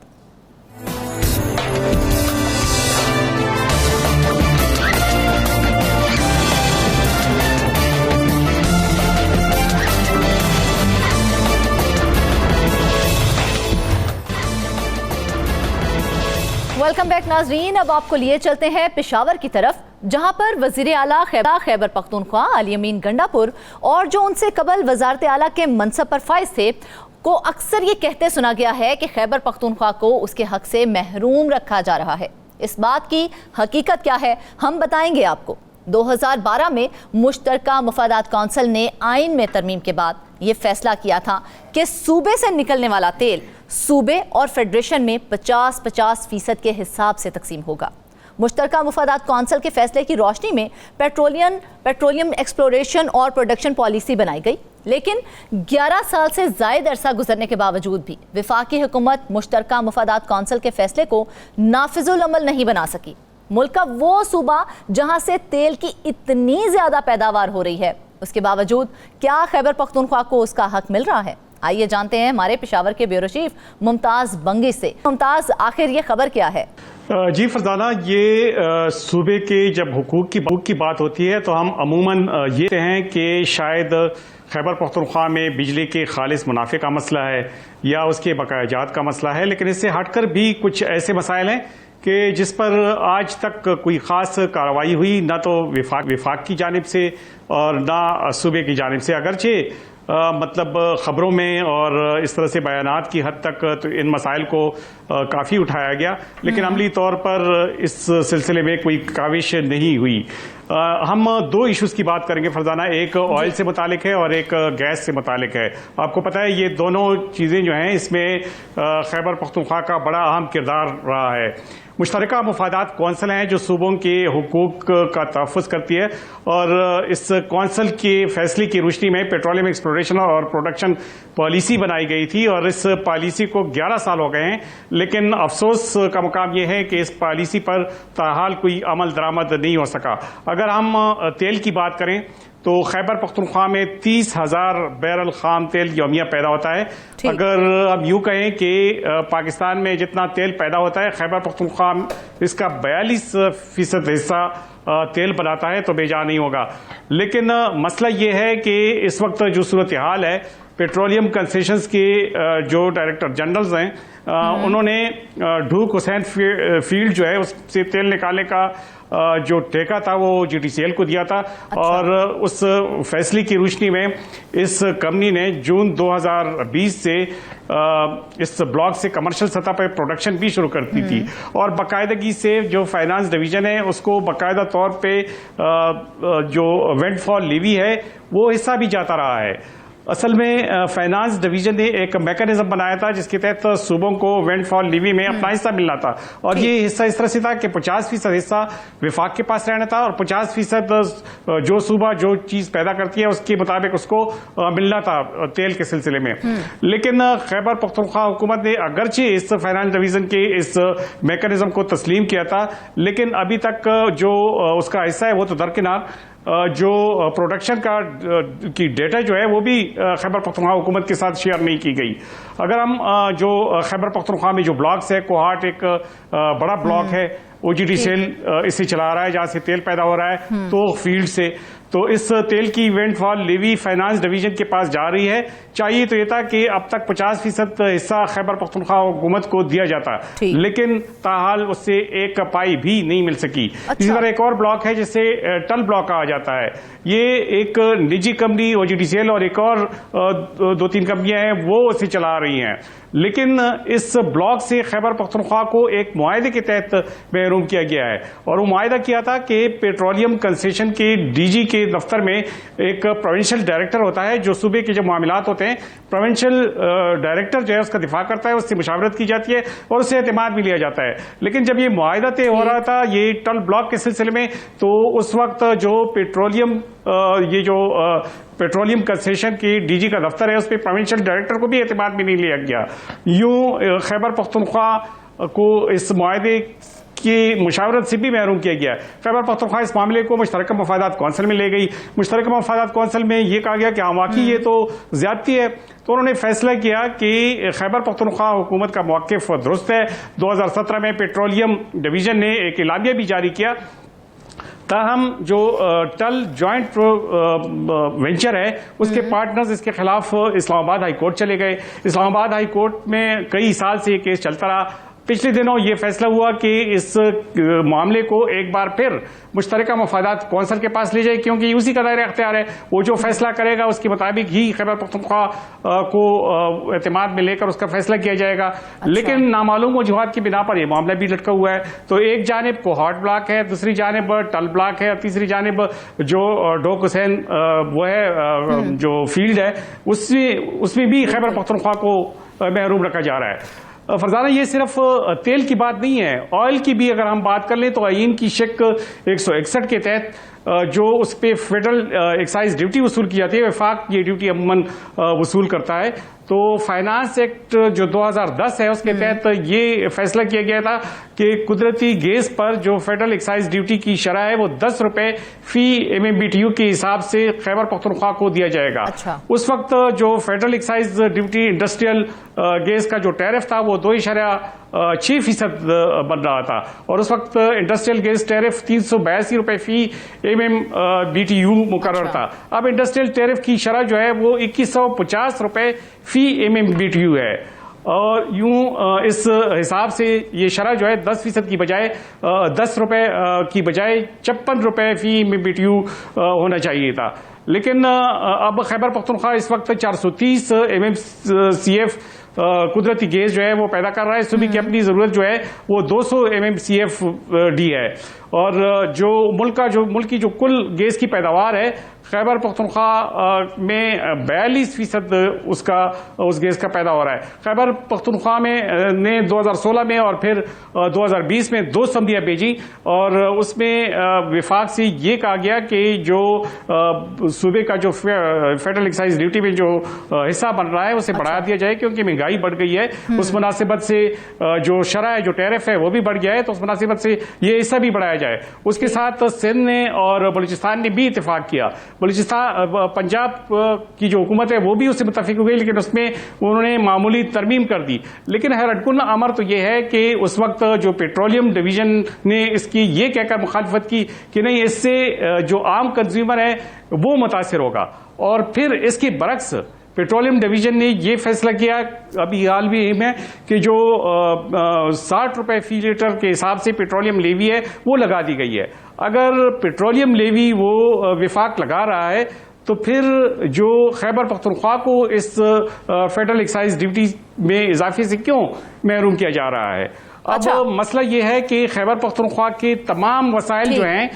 वेलकम बैक नाजरीन। अब आपको लिए चलते हैं पेशावर की तरफ, जहां पर वजीर आला खैबर पख्तूनख्वा अली अमीन गंडापुर और जो उनसे कबल वजारत आला के मनसब पर फाइज थे को अक्सर ये कहते सुना गया है कि खैबर पख्तूनख्वा को उसके हक से महरूम रखा जा रहा है। इस बात की हकीकत क्या है हम बताएंगे आपको। 2012 में मुश्तरका मुफादात कौंसिल ने आइन में तरमीम के बाद ये फैसला किया था कि सूबे से निकलने वाला तेल सूबे और फेडरेशन में 50-50% के हिसाब से तकसीम होगा। मुश्तरका मुफादात कौंसिल के फैसले की रोशनी में पेट्रोलियम एक्सप्लोरेशन और प्रोडक्शन पॉलिसी बनाई गई, लेकिन 11 साल से ज़ायद अरसा गुजरने के बावजूद भी वफाकी हुकूमत मुश्तरका मुफादात कौंसिल के फैसले को नाफिजुल अमल नहीं बना सकी। मुल्क का वो सूबा जहां से तेल की इतनी ज़्यादा पैदावार हो रही है, उसके बावजूद क्या खैबर पख्तूनख्वा को उसका हक मिल रहा है? आइए जानते हैं हमारे पेशावर के ब्यूरो चीफ मुमताज़ बंगी से। मुमताज़, आखिर ये खबर क्या है? जी फरजाना, ये सूबे के जब हुकूक की बात होती है तो हम अमूमन ये कहते हैं कि शायद खैबर पख्तूनख्वा में बिजली के खालिस मुनाफे का मसला है या उसके बकायाजात का मसला है, लेकिन इससे हटकर भी कुछ ऐसे मसाइल हैं कि जिस पर आज तक कोई ख़ास कार्रवाई हुई ना तो विफाक की जानिब से और ना सूबे की जानिब से। अगरचे मतलब ख़बरों में और इस तरह से बयानात की हद तक तो इन मसाइल को काफ़ी उठाया गया, लेकिन अमली तौर पर इस सिलसिले में कोई काविश नहीं हुई। हम दो इश्यूज़ की बात करेंगे फरजाना, एक ऑयल से मुतालिक है और एक गैस से मुतालिक है। आपको पता है ये दोनों चीज़ें जो हैं इसमें खैबर पख्तूनख्वा का बड़ा अहम किरदार रहा है। मुश्तरका मुफादात कौंसिल हैं जो सूबों के हुकूक का तहफ़्फ़ुज़ करती है और इस कौंसिल के फैसले की रोशनी में पेट्रोलियम एक्सप्लोरेशन और प्रोडक्शन पॉलिसी बनाई गई थी और इस पॉलिसी को 11 साल हो गए हैं, लेकिन अफसोस का मुकाम यह है कि इस पॉलिसी पर ताहाल कोई अमल दरामद नहीं हो सका। अगर हम तेल की बात करें तो खैबर पख्तूनख्वा में 30,000 बैरल खाम तेल यौमिया पैदा होता है। अगर हम यूँ कहें कि पाकिस्तान में जितना तेल पैदा होता है खैबर पख्तूनख्वा इसका 42% हिस्सा तेल बनाता है तो बेजा नहीं होगा। लेकिन मसला ये है कि इस वक्त जो सूरत हाल है, पेट्रोलियम कंसेशंस के जो डायरेक्टर जनरल्स हैं उन्होंने ढूक हुसैन फील्ड जो है उससे तेल निकालने का जो ठेका था वो GTCL को दिया था। अच्छा। और उस फैसले की रोशनी में इस कंपनी ने जून 2020 से इस ब्लॉक से कमर्शियल सतह पर प्रोडक्शन भी शुरू कर दी थी और बाकायदगी से जो फाइनेंस डिवीजन है उसको बाकायदा तौर पे जो वेंटफॉल लीवी है वो हिस्सा भी जाता रहा है। असल में फाइनेंस डिवीजन ने एक मैकेनिज्म बनाया था जिसके तहत सूबों को वेंटफॉल लीवी में अपना हिस्सा मिलना था और ये हिस्सा इस तरह से था कि 50% हिस्सा विफाक के पास रहना था और 50% जो सूबा जो चीज पैदा करती है उसके मुताबिक उसको मिलना था तेल के सिलसिले में। लेकिन खैबर पख्तूनख्वा हुकूमत ने अगरचे इस फाइनेंस डिवीजन के इस मैकेनिज्म को तस्लीम किया था, लेकिन अभी तक जो उसका हिस्सा है वो तो दरकिनार, जो प्रोडक्शन का की डेटा जो है वो भी खैबर पख्तूनख्वा हुकूमत के साथ शेयर नहीं की गई। अगर हम जो खैबर पख्तूनख्वा में जो ब्लॉक्स है, कोहाट एक बड़ा ब्लॉक है, OGTCL इसे चला रहा है जहाँ से तेल पैदा हो रहा है तो फील्ड से, तो इस तेल की वेंटफॉल लीवी फाइनेंस डिवीजन के पास जा रही है। चाहिए तो ये था कि अब तक 50% हिस्सा खैबर पख्तूनख्वा हुकूमत को दिया जाता, लेकिन ताहाल उससे एक पाई भी नहीं मिल सकी। अच्छा। इसी तरह एक और ब्लॉक है जिसे टल ब्लॉक कहा जाता है, ये एक निजी कंपनी OGTCL और एक और 2-3 कंपनियां हैं वो उसे चला रही हैं, लेकिन इस ब्लॉक से खैबर पख्तूनख्वा को एक मुआहदे के तहत महरूम किया गया है और वो मुआहदा किया था कि पेट्रोलियम कंसेशन के DG के दफ्तर में एक प्रोविंशियल डायरेक्टर होता है जो सूबे के जो मामलात होते हैं, प्रोविंशियल डायरेक्टर जो है उसका दिफा करता है, उससे मुशावरत की जाती है और उससे एतमाद भी लिया जाता है। लेकिन जब ये मुआहदा तय हो रहा था ये टल ब्लॉक के सिलसिले में, तो उस वक्त जो पेट्रोलियम कंसेशन की DG का दफ्तर है उस पर प्रोविंशियल डायरेक्टर को भी एतमाद में नहीं लिया गया। यूं खैबर पख्तूनख्वा को इस मुआहदे की मुशावरत से भी महरूम किया गया। खैबर पख्तूनख्वा इस मामले को मुश्तरका मुफादात कौंसिल में ले गई। मुश्तरका मुफादात कौंसिल में ये कहा गया कि वाकई ये तो ज्यादती है, तो उन्होंने फैसला किया कि खैबर पख्तूनख्वा हुकूमत का मौक़िफ़ दुरुस्त है। 2017 में पेट्रोलियम डिवीजन ने एक इलामिया भी जारी किया, ताहम जो टल जॉइंट वेंचर है उसके पार्टनर्स इसके खिलाफ इस्लामाबाद हाई कोर्ट चले गए। इस्लामाबाद हाई कोर्ट में कई साल से ये केस चलता रहा, पिछले दिनों ये फैसला हुआ कि इस मामले को एक बार फिर मुश्तरका मफादात कौंसिल के पास ले जाए, क्योंकि उसी का दायरा अख्तियार है। वो जो फैसला करेगा उसके मुताबिक ही खैबर पख्तूनख्वा को एतमाद में लेकर उसका फैसला किया जाएगा। अच्छा। लेकिन नामालूम वजूहात की बिना पर यह मामला भी लटका हुआ है। तो एक जानिब कोहाट ब्लॉक है, दूसरी जानिब टल ब्लॉक है, और तीसरी जानिब जो डोक हुसैन वो है जो फील्ड है, उसमें भी खैबर पख्तूनख्वा को महरूम रखा जा रहा है। फरजाना, ये सिर्फ तेल की बात नहीं है, ऑयल की भी अगर हम बात कर लें तो आईन की शिक 161 के तहत जो उस पर फेडरल एक्साइज ड्यूटी वसूल की जाती है, वफाक ये ड्यूटी अमूमन वसूल करता है। तो फाइनेंस एक्ट जो 2010 है उसके तहत ये फैसला किया गया था कि कुदरती गैस पर जो फेडरल एक्साइज ड्यूटी की शरह है वो 10 रुपए फी MMBTU के हिसाब से खैबर पख्तूनख्वा को दिया जाएगा। अच्छा। उस वक्त जो federal excise duty industrial gas का जो टैरिफ था वो 2.6% बन रहा था, और उस वक्त इंडस्ट्रियल गैस टैरिफ 382 रुपए फी MMBTU मुकर्रर था। अब इंडस्ट्रियल टैरिफ की शरह जो है वो 2150 रुपए फी MMBTU है, और यूं इस हिसाब से ये शरह जो है 10% की बजाय 10 रुपए की बजाय 56 रुपए फी MMBTU होना चाहिए था। लेकिन अब खैबर पख्तूनख्वा इस वक्त 430 MMCF कुदरती गैस जो है वो पैदा कर रहा है। सुबह की अपनी जरूरत जो है वो 200 MMCF डी है, और जो मुल्क की जो कुल गैस की पैदावार है खैबर पख्तूनख्वा में 42% उस गैस का पैदा हो रहा है। खैबर पख्तूनख्वा में ने 2016 में और फिर 2020 में 2 समझियाँ भेजी, और उसमें विफाक से ये कहा गया कि जो सूबे का जो फेडरल एक्साइज ड्यूटी में जो हिस्सा बन रहा है उसे बढ़ा दिया जाए, क्योंकि महंगाई बढ़ गई है। उस मुनासिबत से जो शरह है, जो टैरिफ है वो भी बढ़ गया है, तो उस मुनासिबत से ये हिस्सा भी बढ़ाया जाए। उसके साथ सिंध ने और बलूचिस्तान ने भी इत्तेफाक किया। बलूचिस्तान पंजाब की जो हुकूमत है वो भी उससे मुत्तफिक हो गई, लेकिन उसमें उन्होंने मामूली तरमीम कर दी। लेकिन हैरतकुन अमर तो यह है कि उस वक्त जो पेट्रोलियम डिवीजन ने इसकी ये कहकर मुखालफत की कि नहीं, इससे जो आम कंज्यूमर है वो मुतासिर होगा, और फिर इसके बरक्स पेट्रोलियम डिवीजन ने यह फैसला किया अभी हाल ही में कि जो 60 रुपए फी लीटर के हिसाब से पेट्रोलियम लेवी है वो लगा दी गई है। अगर पेट्रोलियम लेवी वो विफाक लगा रहा है तो फिर जो खैबर पख्तूनख्वा को इस फेडरल एक्साइज ड्यूटी में इजाफे से क्यों महरूम किया जा रहा है? अच्छा। अब मसला ये है कि खैबर पख्तूनख्वा के तमाम वसाइल जो हैं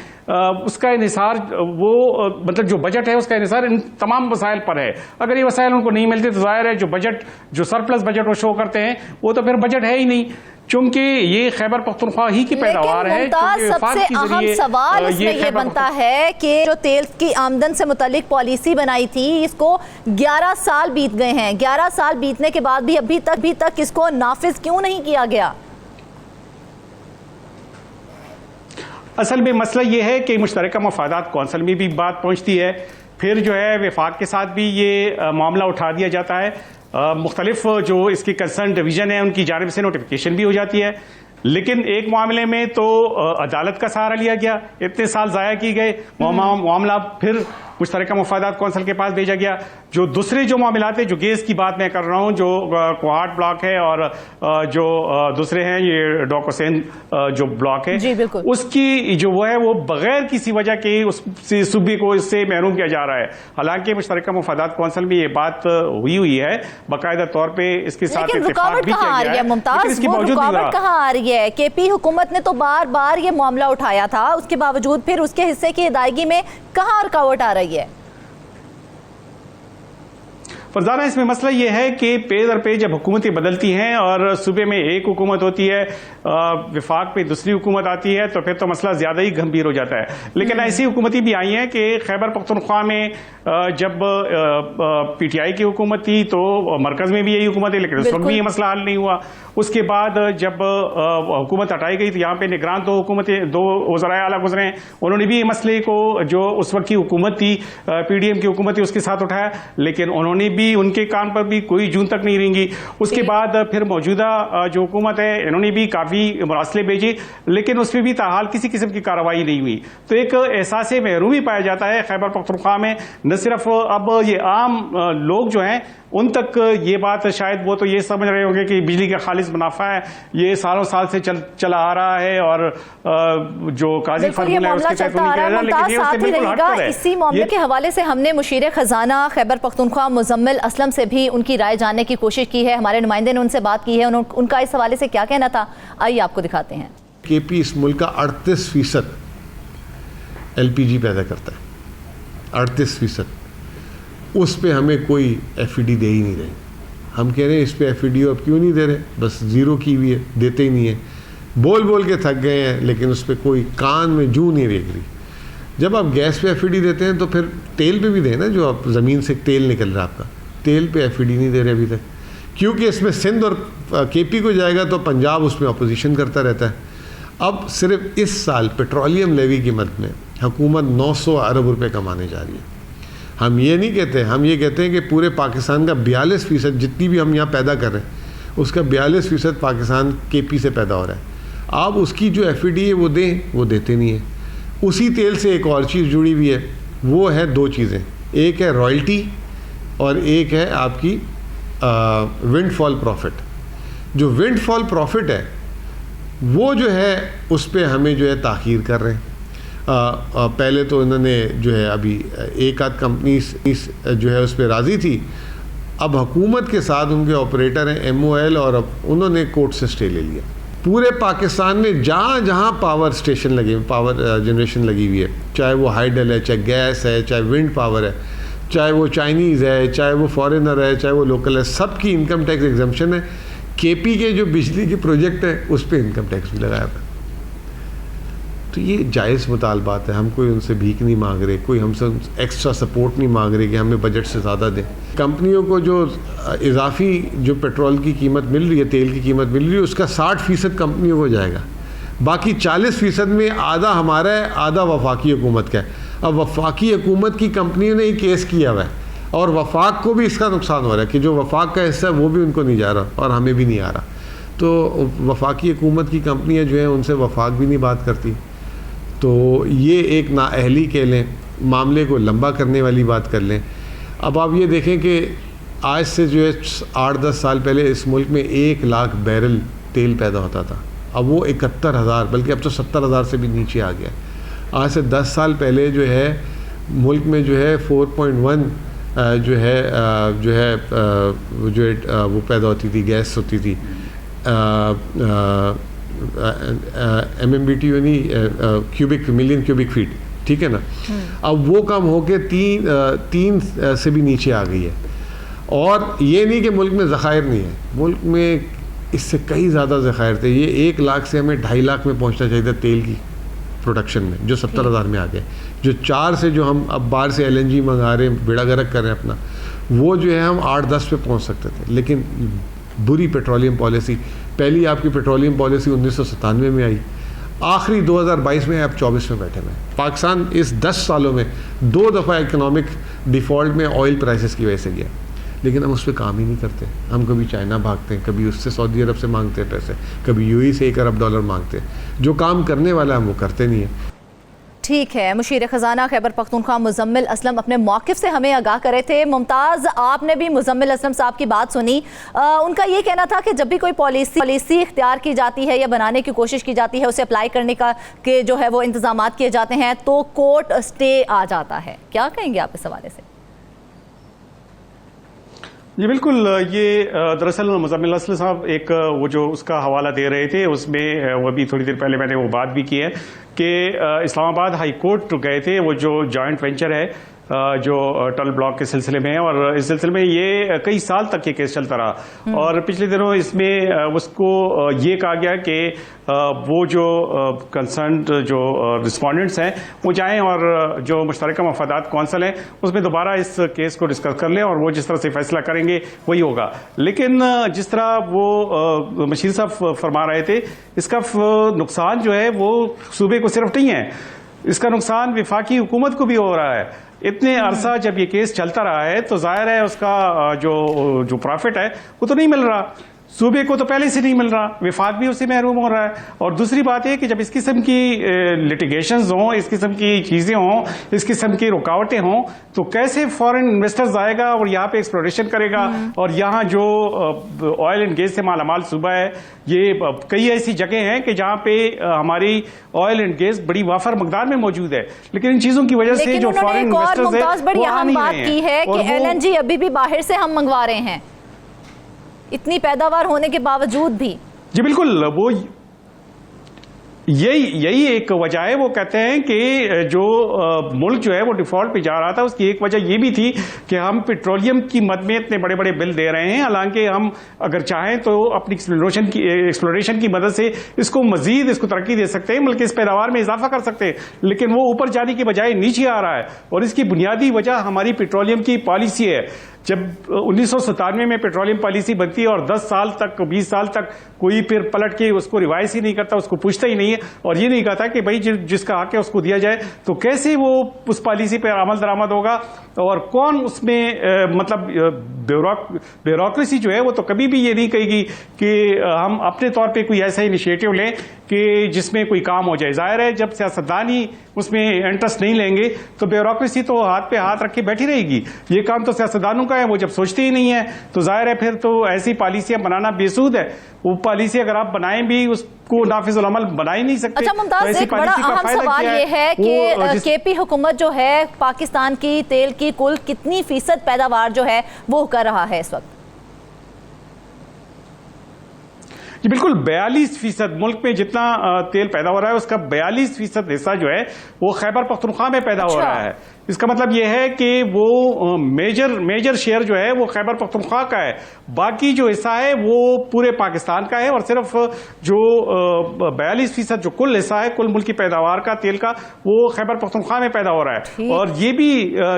उसका इन्हिसार वो मतलब जो बजट है उसका इन्हिसार इन तमाम वसाइल पर है। अगर ये वसाइल उनको नहीं मिलते तो जाहिर है जो बजट जो सरप्लस बजट वो शो करते हैं वो तो फिर बजट है ही नहीं, चूंकि ये खैबर पख्तूनख्वा ही की पैदावार है। सबसे अहम सवाल इसमें ये बनता है कि जो तेल की आमदन से मुतालिक पॉलिसी बनाई थी इसको 11 साल बीत गए हैं। 11 साल बीतने के बाद भी अभी तक इसको नाफिज क्यों नहीं किया गया? असल में मसला ये है कि मुश्तरका मफादात कौंसिल में भी बात पहुंचती है, फिर जो है वफाक के साथ भी ये मामला उठा दिया जाता है। मुख्तलिफ जो इसकी कंसर्न डिवीजन है उनकी जानिब से नोटिफिकेशन भी हो जाती है, लेकिन एक मामले में तो अदालत का सहारा लिया गया, इतने साल ज़ाया की गए, मामला फिर मुश्तरका मफादात कौंसिल के पास भेजा गया। जो दूसरे जो मामलात है, जो गैस की बात मैं कर रहा हूँ, जो कोहाट ब्लॉक है और जो दूसरे हैं ये डॉक हुसैन जो ब्लॉक है, जी बिल्कुल, उसकी जो वो है वो बगैर किसी वजह के उससे सूबे को इससे महरूम किया जा रहा है। हालांकि मुश्तरका मफादात कौंसिल में ये बात हुई है, बाकायदा तौर पर इसके साथ रुकावट कहाँ आ रही है मुमताज? रुकावट कहाँ आ रही है? केपी हुकूमत ने तो बार बार ये मामला उठाया था, उसके बावजूद फिर उसके हिस्से की अदायगी में कहाँ रुकावट आ रही है? फरजाना, इसमें मसला यह है कि पे दर पे जब हुकूमतें बदलती हैं और सूबे में एक हुकूमत होती है, विफाक पे दूसरी हुकूमत आती है, तो फिर तो मसला ज्यादा ही गंभीर हो जाता है। लेकिन ऐसी हुकूमतें भी आई हैं कि खैबर पख्तूनख्वा में जब PTI की हुकूमत थी तो मरकज में भी यही हुकूमत है, लेकिन उस वक्त भी ये मसला हल नहीं हुआ। उसके बाद जब हुकूमत हटाई गई तो यहाँ पे निगरान दो वज़राए आला गुजरे, उन्होंने भी मसले को जो उस वक्त की हुकूमत थी PDM की हुकूमत थी उसके साथ उठाया, लेकिन उन्होंने भी उनके कान पर भी कोई जून तक नहीं रेंगी। उसके बाद फिर मौजूदा जो हुकूमत है इन्होंने भी काफी काफ़ी मरासले भेजे, लेकिन उसमें भी ताहाल किसी किस्म की कार्रवाई नहीं हुई। तो एक एहसास महरूमी पाया जाता है खैबर पख्तूनख्वा में। न सिर्फ अब ये आम लोग जो हैं उन तक ये बात, शायद वो तो ये समझ रहे होंगे कि बिजली का खालिस मुनाफा है, ये सालों साल से चला आ रहा है और जो काजी फार्मूला है उसके तहत उन्हीं का, लेकिन ये उससे बिल्कुल हटकर है। इसी मामले के हवाले से हमने मुशीर खजाना खैबर पख्तूनख्वा मुजम्मिल असलम से भी उनकी राय जानने की कोशिश की है। हमारे नुमाइंदे ने उनसे बात की है, उनका इस हवाले से क्या कहना था, आइए आपको दिखाते हैं। केपी इस मुल्क का 38% LPG पैदा करता है, 38%। उस पे हमें कोई FED दे ही नहीं रहे। हम कह रहे हैं इस पे FED अब क्यों नहीं दे रहे, बस ज़ीरो की हुई है, देते ही नहीं है। बोल बोल के थक गए हैं, लेकिन उस पर कोई कान में जू नहीं रेंग रही। जब आप गैस पे FED देते हैं तो फिर तेल पे भी दें ना, जो आप ज़मीन से तेल निकल रहा है आपका, तेल पे FED नहीं दे रहे अभी तक, क्योंकि इसमें सिंध और KP को जाएगा तो पंजाब उसमें अपोजिशन करता रहता है। अब सिर्फ इस साल पेट्रोलियम लेवी की मद में हुकूमत 900 अरब रुपए कमाने जा रही है। हम ये नहीं कहते, हम ये कहते हैं कि पूरे पाकिस्तान का 42% जितनी भी हम यहाँ पैदा कर रहे हैं उसका 42% पाकिस्तान KP से पैदा हो रहा है। आप उसकी जो FED है वो दें, वो देते नहीं है। उसी तेल से एक और चीज़ जुड़ी हुई है, वो है दो चीज़ें, एक है रॉयल्टी और एक है आपकी विंडफॉल प्रॉफिट। जो विंडफॉल प्रॉफिट है वो जो है उस पर हमें जो है ताख़ीर कर रहे हैं। पहले तो इन्होंने जो है अभी एक आध कंपनी जो है उस पर राज़ी थी, अब हुकूमत के साथ उनके ऑपरेटर हैं MOL और अब उन्होंने कोर्ट से स्टे ले लिया। पूरे पाकिस्तान में जहाँ जहाँ पावर स्टेशन लगे, पावर जनरेशन लगी हुई है, चाहे वो हाइडल है, चाहे गैस है, चाहे विंड पावर है, चाहे वो चाइनीज़ है, चाहे वो फॉरेनर है, चाहे वो लोकल है, सबकी इनकम टैक्स एग्जम्पशन है। KP के जो बिजली के प्रोजेक्ट है उस पर इनकम टैक्स भी लगाया था। तो ये जायज़ मुतालबात है, हम कोई उनसे भीख नहीं मांग रहे, कोई हमसे एक्स्ट्रा सपोर्ट नहीं मांग रहे कि हमें बजट से ज़्यादा दें। कंपनियों को जो इजाफी जो पेट्रोल की कीमत मिल रही है, तेल की कीमत मिल रही है, उसका 60% कंपनियों को जाएगा, बाकी 40% में आधा हमारा है, आधा वफाकी हुकूमत का है। अब वफाकी हुकूमत की कंपनियों ने ही केस किया हुआ है और वफाक को भी इसका नुकसान हो रहा है कि जो वफाक का हिस्सा है वो भी उनको नहीं जा रहा और हमें भी नहीं आ रहा। तो वफाकी हुकूमत की कंपनियाँ जो हैं उनसे वफाक भी नहीं बात करती। तो ये एक नाअहली कह लें, मामले को लंबा करने वाली बात कर लें। अब आप ये देखें कि आज से जो है 8-10 साल पहले इस मुल्क में 1 लाख बैरल तेल पैदा होता था, अब वो 71,000, बल्कि अब तो 70,000 से भी नीचे आ गया। आज से 10 साल पहले जो है मुल्क में जो है 4.1 जो है वो पैदा होती थी, गैस होती थी, MMBTU नहीं, मिलियन क्यूबिक फीट, ठीक है ना। अब वो कम होके 3 से भी नीचे आ गई है। और ये नहीं कि मुल्क में ज़खायर नहीं है, मुल्क में इससे कई ज़्यादा ज़खायर थे। ये 1 लाख से हमें 2.5 लाख में पहुंचना चाहिए था तेल की प्रोडक्शन में, जो 70,000 में आ गए। जो 4 से जो हम अब बाहर से LNG मंगा रहे हैं, बेड़ा गर्क कर रहे हैं अपना, वो जो है हम 8-10 पे पहुंच सकते थे। लेकिन बुरी पेट्रोलियम पॉलिसी, पहली आपकी पेट्रोलियम पॉलिसी 1997 में आई, आखिरी 2022 में आप 24 में बैठे हुए। पाकिस्तान इस 10 सालों में 2 दफ़ा इकोनॉमिक डिफ़ॉल्ट में ऑयल प्राइसेस की वजह से गया, लेकिन हम उस पर काम ही नहीं करते। हम कभी चाइना भागते हैं, कभी उससे सऊदी अरब से मांगते हैं पैसे, कभी UAE से $1 अरब मांगते हैं। जो काम करने वाला हम वो करते नहीं हैं। ठीक है, मुशीर खजाना खैबर पख्तूनख्वा मुजम्मिल असलम अपने मौक़िफ़ से हमें आगाह करे थे। मुमताज़, आपने भी मुजम्मिल असलम साहब की बात सुनी। उनका ये कहना था कि जब भी कोई पॉलिसी इख्तियार की जाती है या बनाने की कोशिश की जाती है, उसे अप्लाई करने का के जो है वो इंतज़ाम किए जाते हैं तो कोर्ट स्टे आ जाता है। क्या कहेंगे आप इस हवाले से? जी बिल्कुल, ये दरअसल मुजम्मिल असलम साहब एक वो जो उसका हवाला दे रहे थे उसमें वो भी थोड़ी देर पहले मैंने वो बात भी की है कि इस्लामाबाद हाई कोर्ट गए थे, वो जो जॉइंट वेंचर है जो टनल ब्लॉक के सिलसिले में है, और इस सिलसिले में ये कई साल तक ये केस चलता रहा। और पिछले दिनों इसमें उसको ये कहा गया कि वो जो कंसर्न जो रिस्पोंडेंट्स हैं वो जाएं और जो मुश्तरका मफादात कौंसिल है उसमें दोबारा इस केस को डिस्कस कर लें और वो जिस तरह से फैसला करेंगे वही होगा। लेकिन जिस तरह वो मशीर साहब फरमा रहे थे, इसका नुकसान जो है वो सूबे को सिर्फ नहीं है, इसका नुकसान वफाकी हुकूमत को भी हो रहा है। इतने अरसा जब ये केस चलता रहा है तो जाहिर है उसका जो प्रॉफिट है वो तो नहीं मिल रहा। सूबे को तो पहले से नहीं मिल रहा, विफाक भी उससे महरूम हो रहा है। और दूसरी बात यह कि जब इस किस्म की लिटिगेशंस हों, इस किस्म की चीज़ें हों, इस किस्म की रुकावटें हों, तो कैसे फॉरेन इन्वेस्टर्स आएगा और यहाँ पे एक्सप्लोरेशन करेगा। और यहाँ जो ऑयल एंड गैस से मालामाल सूबा है, ये कई ऐसी जगह हैं कि जहाँ पे हमारी ऑयल एंड गैस बड़ी वाफर मकदार में मौजूद है, लेकिन इन चीज़ों की वजह से जो फॉरेन इन्वेस्टर्स है वो आ नहीं बात रहे की है हैं। कि LNG अभी भी बाहर से हम मंगवा रहे हैं, इतनी पैदावार होने के बावजूद भी। जी बिल्कुल, वो यही एक वजह है। वो कहते हैं कि जो मुल्क जो है वो डिफॉल्ट पे जा रहा था, उसकी एक वजह ये भी थी कि हम पेट्रोलियम की मद में इतने बड़े बड़े बिल दे रहे हैं, हालांकि हम अगर चाहें तो अपनी एक्सप्लोरेशन की मदद से इसको तरक्की दे सकते हैं, बल्कि इस पैदावार में इजाफा कर सकते हैं, लेकिन वो ऊपर जाने की बजाय नीचे आ रहा है। और इसकी बुनियादी वजह हमारी पेट्रोलियम की पॉलिसी है। जब 1997 में पेट्रोलियम पॉलिसी बनती है और 10 साल तक 20 साल तक कोई फिर पलट के उसको रिवाइज ही नहीं करता, उसको पूछता ही नहीं है और ये नहीं कहता कि भाई जिसका हक है उसको दिया जाए, तो कैसे वो उस पॉलिसी पर अमल दरामद होगा और कौन उसमें मतलब ब्यूरोक्रेसी जो है वो तो कभी भी ये नहीं कहेगी कि हम अपने तौर पे कोई ऐसा इनिशिएटिव लें कि जिसमें कोई काम हो जाए। जाहिर है जब सियासतदान ही उसमें इंटरेस्ट नहीं लेंगे तो ब्यूरोक्रेसी तो हाथ पे हाथ रख के बैठी रहेगी। ये काम तो सियासतदानों का है, वो जब सोचते ही नहीं है तो जाहिर है फिर तो ऐसी पॉलिसियां बनाना बेसूद है। वो पॉलिसी अगर आप बनाएं भी उसको नाफिजुल अमल बना ही नहीं सकते। अच्छा मुमताज, एक बड़ा अहम सवाल ये है कि केपी हुकूमत जो है पाकिस्तान की तेल की कुल कितनी फीसद पैदावार जो है वो कर रहा है इस वक्त? जी बिल्कुल, 42% मुल्क में जितना तेल पैदा हो रहा है उसका 42% हिस्सा जो है वो खैबर पख्तूनख्वा में पैदा हो रहा है। इसका मतलब यह है कि वो मेजर शेयर जो है वो खैबर पख्तूनख्वा का है, बाकी जो हिस्सा है वो पूरे पाकिस्तान का है और सिर्फ जो 42% जो कुल हिस्सा है कुल मुल्क की पैदावार का तेल का वो खैबर पख्तूनख्वा में पैदा हो रहा है। और ये भी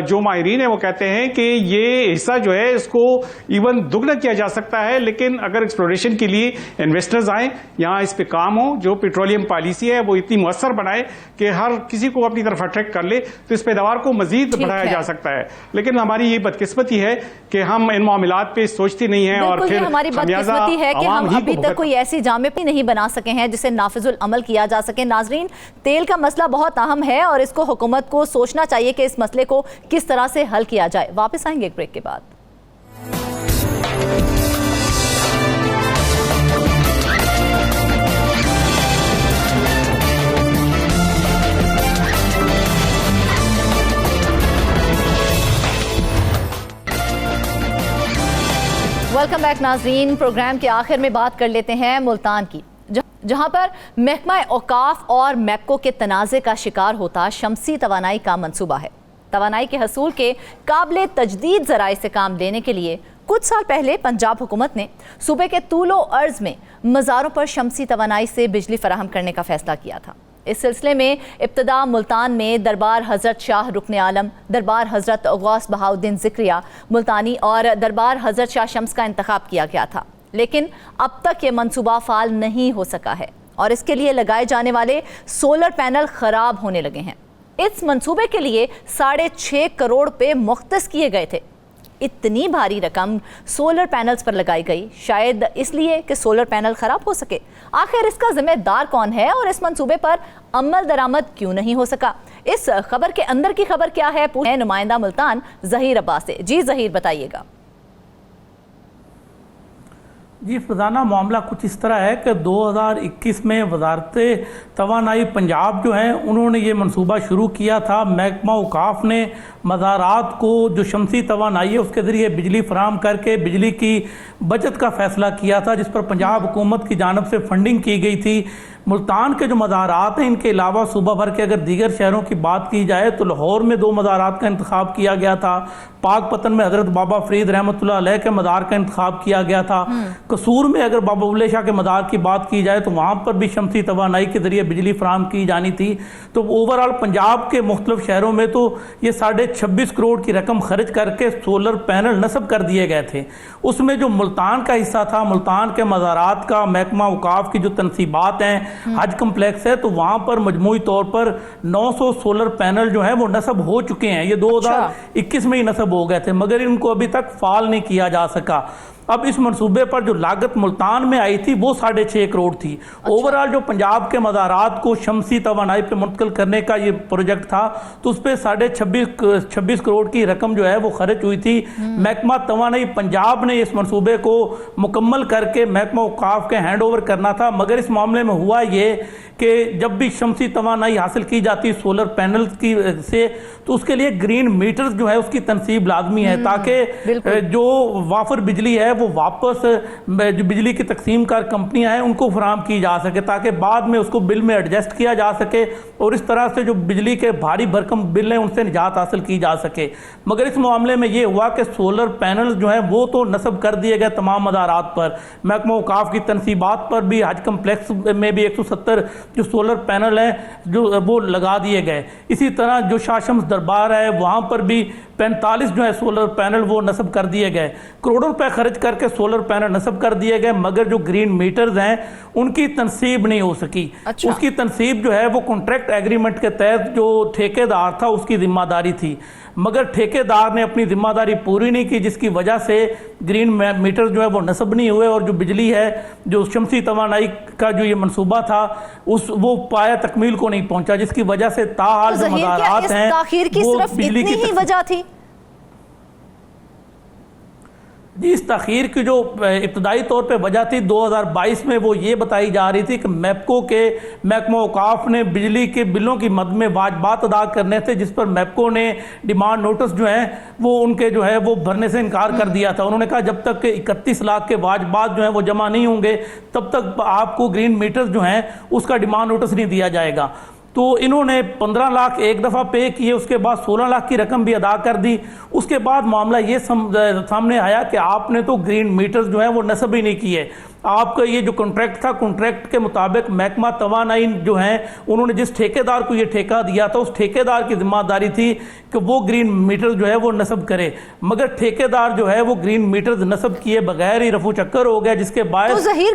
जो माहिरीन है वो कहते हैं कि ये हिस्सा जो है इसको इवन दुगना किया जा सकता है, लेकिन अगर एक्सप्लोरेशन के लिए इन्वेस्टर्स आए, यहाँ इस पे काम हो, जो पेट्रोलियम पॉलिसी है वो इतनी मुअस्सर बनाए कि हर किसी को अपनी तरफ अट्रैक्ट कर ले, तो इस पैदावार को मजीद बढ़ाया जा सकता है। लेकिन हमारी ये बदकिस्मती है कि हम इन मामलात पे सोचते नहीं हैं और फिर हमारी बदकिस्मती है कि हम अभी तक कोई ऐसी जामे पे नहीं बना सके हैं जिसे नाफिजुल अमल किया जा सके। नाजरीन, तेल का मसला बहुत अहम है और इसको हुकूमत को सोचना चाहिए कि इस मसले को किस तरह से हल किया जाए। वापस आएंगे एक ब्रेक के बाद। वेलकम बैक नाजरीन। प्रोग्राम के आखिर में बात कर लेते हैं मुल्तान की, जहां पर महकमा औकाफ और मैप्को के तनाज़े का शिकार होता शमसी तवानाई का मंसूबा है। तवानाई के हसूल के काबिल तजदीद ज़राए से काम लेने के लिए कुछ साल पहले पंजाब हुकूमत ने सूबे के तूलो अर्ज में मज़ारों पर शमसी तवानाई से बिजली फराहम करने का फैसला किया था। इस सिलसिले में इब्तदा मुल्तान में दरबार हज़रत शाह रुकन आलम, दरबार हज़रत गौस बहाउद्दीन ज़िक्रिया मुल्तानी और दरबार हज़रत शाह शम्स का इंतखाब किया गया था, लेकिन अब तक ये मंसूबा फ़ाल नहीं हो सका है और इसके लिए लगाए जाने वाले सोलर पैनल ख़राब होने लगे हैं। इस मंसूबे के लिए 6.5 करोड़ रुपये मुख्तस किए गए थे। इतनी भारी रकम सोलर पैनल्स पर लगाई गई, शायद इसलिए कि सोलर पैनल खराब हो सके। आखिर इसका जिम्मेदार कौन है और इस मंसूबे पर अमल दरामद क्यों नहीं हो सका? इस खबर के अंदर की खबर क्या है, पूछे नुमाइंदा मुल्तान ज़हीर अब्बास से। जी ज़हीर, बताइएगा। जी फजाना, मामला कुछ इस तरह है कि 2021 में वजारत तवानाई पंजाब जो है उन्होंने ये मंसूबा शुरू किया था। महकमा औकाफ ने मज़ारात को जो शमसी तवानाई है उसके ज़रिए बिजली फराहम करके बिजली की बचत का फ़ैसला किया था, जिस पर पंजाब हुकूमत की जानब से फंडिंग की गई थी। मुल्तान के जो मज़ारात हैं इनके अलावा सूबा भर के अगर दीगर शहरों की बात की जाए तो लाहौर में 2 मज़ारात का इंतखाब किया गया था, पाकपतन में हज़रत बाबा फरीद रहमतुल्लाह अलैह के मज़ार का इंतखाब किया गया था, कसूर में अगर बाबा बुल्ले शाह के मज़ार की बात की जाए तो वहाँ पर भी शमसी तवानाई के ज़रिए बिजली फराहम की जानी थी। तो ओवरऑल पंजाब के मुख्तलिफ शहरों में तो ये 26.5 करोड़ की रकम खर्च करके सोलर पैनल नस्ब कर दिए गए थे। उसमें जो मुल्तान का हिस्सा था, मुल्तान के मज़ारात का महकमा औकाफ की जो तनसीबात हैं, हज कम्प्लेक्स है, तो वहाँ पर मजमूई तौर पर 900 सोलर पैनल जो है वो नस्ब हो चुके हैं। ये 2021 में ही नस्ब हो गए थे, मगर इनको अभी तक फाल नहीं किया जा सका। अब इस मंसूबे पर जो लागत मुल्तान में आई थी वो 6.5 करोड़ थी। ओवरऑल जो पंजाब के मज़ारात को शमसी तवानाई पे मुंतकिल करने का ये प्रोजेक्ट था, तो उस पर 26 करोड़ की रकम जो है वो खर्च हुई थी। महकमा तवानाई पंजाब ने इस मंसूबे को मुकम्मल करके महकमा औकाफ के हैंड ओवर करना था, मगर इस मामले में हुआ ये कि जब भी शमसी तवानाई हासिल की जाती है सोलर पैनल की से, तो उसके लिए ग्रीन मीटर्स जो है उसकी तनसीब लाजमी है, ताकि जो वाफर बिजली है वो वापस जो बिजली की तकसीम कार कंपनियां हैं उनको फराहम की जा सके, ताकि बाद में उसको बिल में एडजस्ट किया जा सके और इस तरह से जो बिजली के भारी भरकम बिल हैं उनसे निजात हासिल की जा सके। मगर इस मामले में ये हुआ कि सोलर पैनल जो है वो तो नस्ब कर दिए गए तमाम मज़ारात पर, महकमा औकाफ की तनसीबात पर भी, हज कम्प्लेक्स में भी 170 जो सोलर पैनल हैं जो वो लगा दिए गए। इसी तरह जो शाह शम्स दरबार है वहाँ पर भी 45 जो है सोलर पैनल वो नस्ब कर दिए गए। करोड़ों रुपए खर्च करके सोलर पैनल नस्ब कर दिए गए, मगर जो ग्रीन मीटर्स हैं उनकी तनसीब नहीं हो सकी। अच्छा। उसकी तनसीब जो है वो कॉन्ट्रैक्ट एग्रीमेंट के तहत जो ठेकेदार था उसकी जिम्मेदारी थी, मगर ठेकेदार ने अपनी जिम्मेदारी पूरी नहीं की, जिसकी वजह से ग्रीन मीटर जो है वो नस्ब नहीं हुए और जो बिजली है जो शमसी तवानाई का जो ये मंसूबा था वो पाया तकमील को नहीं पहुंचा, जिसकी वजह से ताहाल जो मज़ारात हैं वो बिजली की वजह थी। जी, इस तखीर की जो इब्तदाई तौर पे वजह थी 2022 में वो ये बताई जा रही थी कि मैप्को के महकमा औकाफ ने बिजली के बिलों की मद में वाजबात अदा करने थे, जिस पर मैप्को ने डिमांड नोटिस जो है वो उनके जो है वो भरने से इनकार कर दिया था। उन्होंने कहा जब तक 31 लाख के वाजबात जो है वो जमा नहीं होंगे तब तक आपको ग्रीन मीटर्स जो हैं उसका डिमांड नोटिस नहीं दिया जाएगा। तो इन्होंने 15 लाख एक दफ़ा पे किए, उसके बाद 16 लाख की रकम भी अदा कर दी। उसके बाद मामला ये सामने आया कि आपने तो ग्रीन मीटर्स जो है वो नस्ब ही नहीं किए। आपका ये जो कॉन्ट्रैक्ट था, कॉन्ट्रैक्ट के मुताबिक महकमा तवानाई जो है उन्होंने जिस ठेकेदार को ये ठेका दिया था उस ठेकेदार की जिम्मेदारी थी कि वो ग्रीन मीटर जो है वो नस्ब करे, मगर ठेकेदार जो है वो ग्रीन मीटर नस्ब किए बगैर ही रफू चक्कर हो गया, जिसके बाद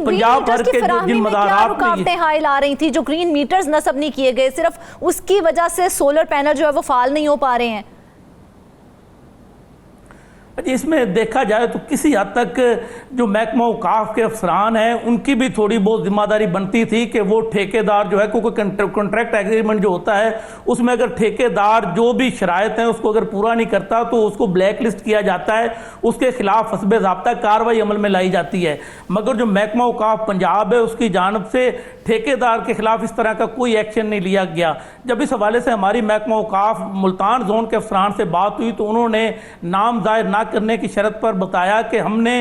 पंजाब भर के जिन मज़ारात रुकावटें हायल आ रही थी, जो ग्रीन मीटर्स नस्ब नहीं किए गए, सिर्फ उसकी वजह से सोलर पैनल जो है वो फाल नहीं हो पा रहे हैं। इसमें देखा जाए तो किसी हद तक जो महकमा औकाफ के अफसरान हैं उनकी भी थोड़ी बहुत जिम्मेदारी बनती थी कि वो ठेकेदार जो है, क्योंकि कॉन्ट्रैक्ट एग्रीमेंट जो होता है उसमें अगर ठेकेदार जो भी शराइत हैं उसको अगर पूरा नहीं करता तो उसको ब्लैक लिस्ट किया जाता है, उसके खिलाफ हस्बे ज़ाब्ता कार्रवाई अमल में लाई जाती है। मगर जो महकमा औकाफ पंजाब है उसकी जानब से ठेकेदार के खिलाफ इस तरह का कोई एक्शन नहीं लिया गया। जब इस हवाले से हमारी महकमा औकाफ मुल्तान जोन के अफसरान से बात हुई तो उन्होंने नाम ज़ाहिर ना करने की शर्त पर बताया कि हमने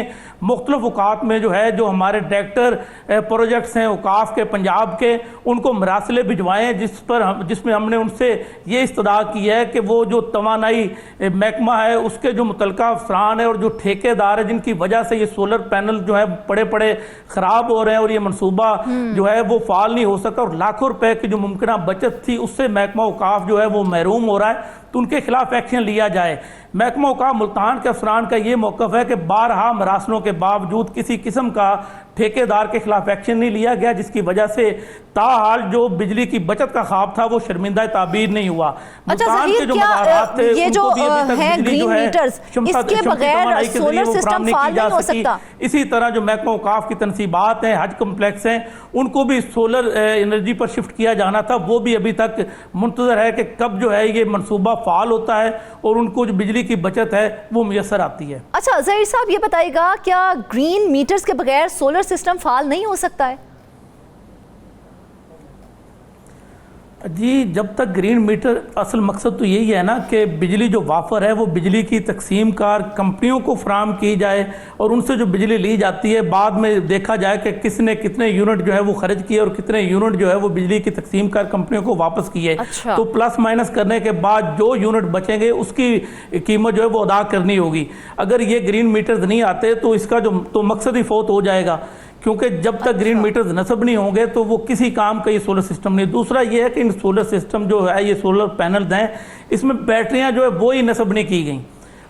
मुख्तलिफ औकात में जो है जो हमारे डायरेक्टर प्रोजेक्ट्स हैं औकाफ के पंजाब के उनको मरासले भिजवाएँ, जिसमें हमने उनसे ये इस्तदा की है कि वो जो तवानाई महकमा है उसके जो मुतलका अफसरान है और जो ठेकेदार है जिनकी वजह से ये सोलर पैनल जो है पड़े पड़े ख़राब हो रहे हैं और ये मनसूबा जो है वो फाल नहीं हो सका और लाखों रुपए की जो मुमकिन बचत थी उससे महकमा औकाफ जो है वो महरूम हो रहा है, तो उनके खिलाफ एक्शन लिया जाए। महकमा औकाफ मुल्तान के अफसरान का ये मौक़िफ़ है कि बारहा मरासलों के बावजूद किसी किस्म का ठेकेदार के खिलाफ एक्शन नहीं लिया गया, जिसकी वजह से ताहाल जो बिजली की बचत का ख्वाब था वो शर्मिंदा ताबीर नहीं हुआ। मुल्तान के जो मज़ारात थे ये जो है ग्रीन मीटर्स, इसके बगैर सोलर सिस्टम फाल नहीं हो सकता। इसी तरह जो महकमा औकाफ की तनसीबात हैं, हज कम्प्लेक्स हैं, उनको भी सोलर एनर्जी पर शिफ्ट किया जाना था, वो भी अभी तक मुंतज़र है कि कब जो है ये मनसूबा फाल होता है और उनको जो बिजली की बचत है वो मुयस्सर आती है। अच्छा ज़हीर साहब, ये बताइएगा क्या ग्रीन मीटर्स के बगैर सोलर सिस्टम फाल नहीं हो सकता है? जी, जब तक ग्रीन मीटर, असल मकसद तो यही है ना कि बिजली जो वाफर है वो बिजली की तकसीम कार कंपनियों को फराम की जाए और उनसे जो बिजली ली जाती है बाद में देखा जाए कि किसने कितने यूनिट जो है वो खर्च किए और कितने यूनिट जो है वो बिजली की तकसीम कार कंपनियों को वापस किए। अच्छा। तो प्लस माइनस करने के बाद जो यूनिट बचेंगे उसकी कीमत जो है वो अदा करनी होगी। अगर ये ग्रीन मीटर्स नहीं आते तो इसका जो तो मकसद ही फौत हो जाएगा, क्योंकि जब तक ग्रीन मीटर्स नस्ब नहीं होंगे तो वो किसी काम का ये सोलर सिस्टम नहीं। दूसरा ये है कि इन सोलर सिस्टम जो है ये सोलर पैनल्स हैं इसमें बैटरियां जो है वो ही नस्ब नहीं की गई।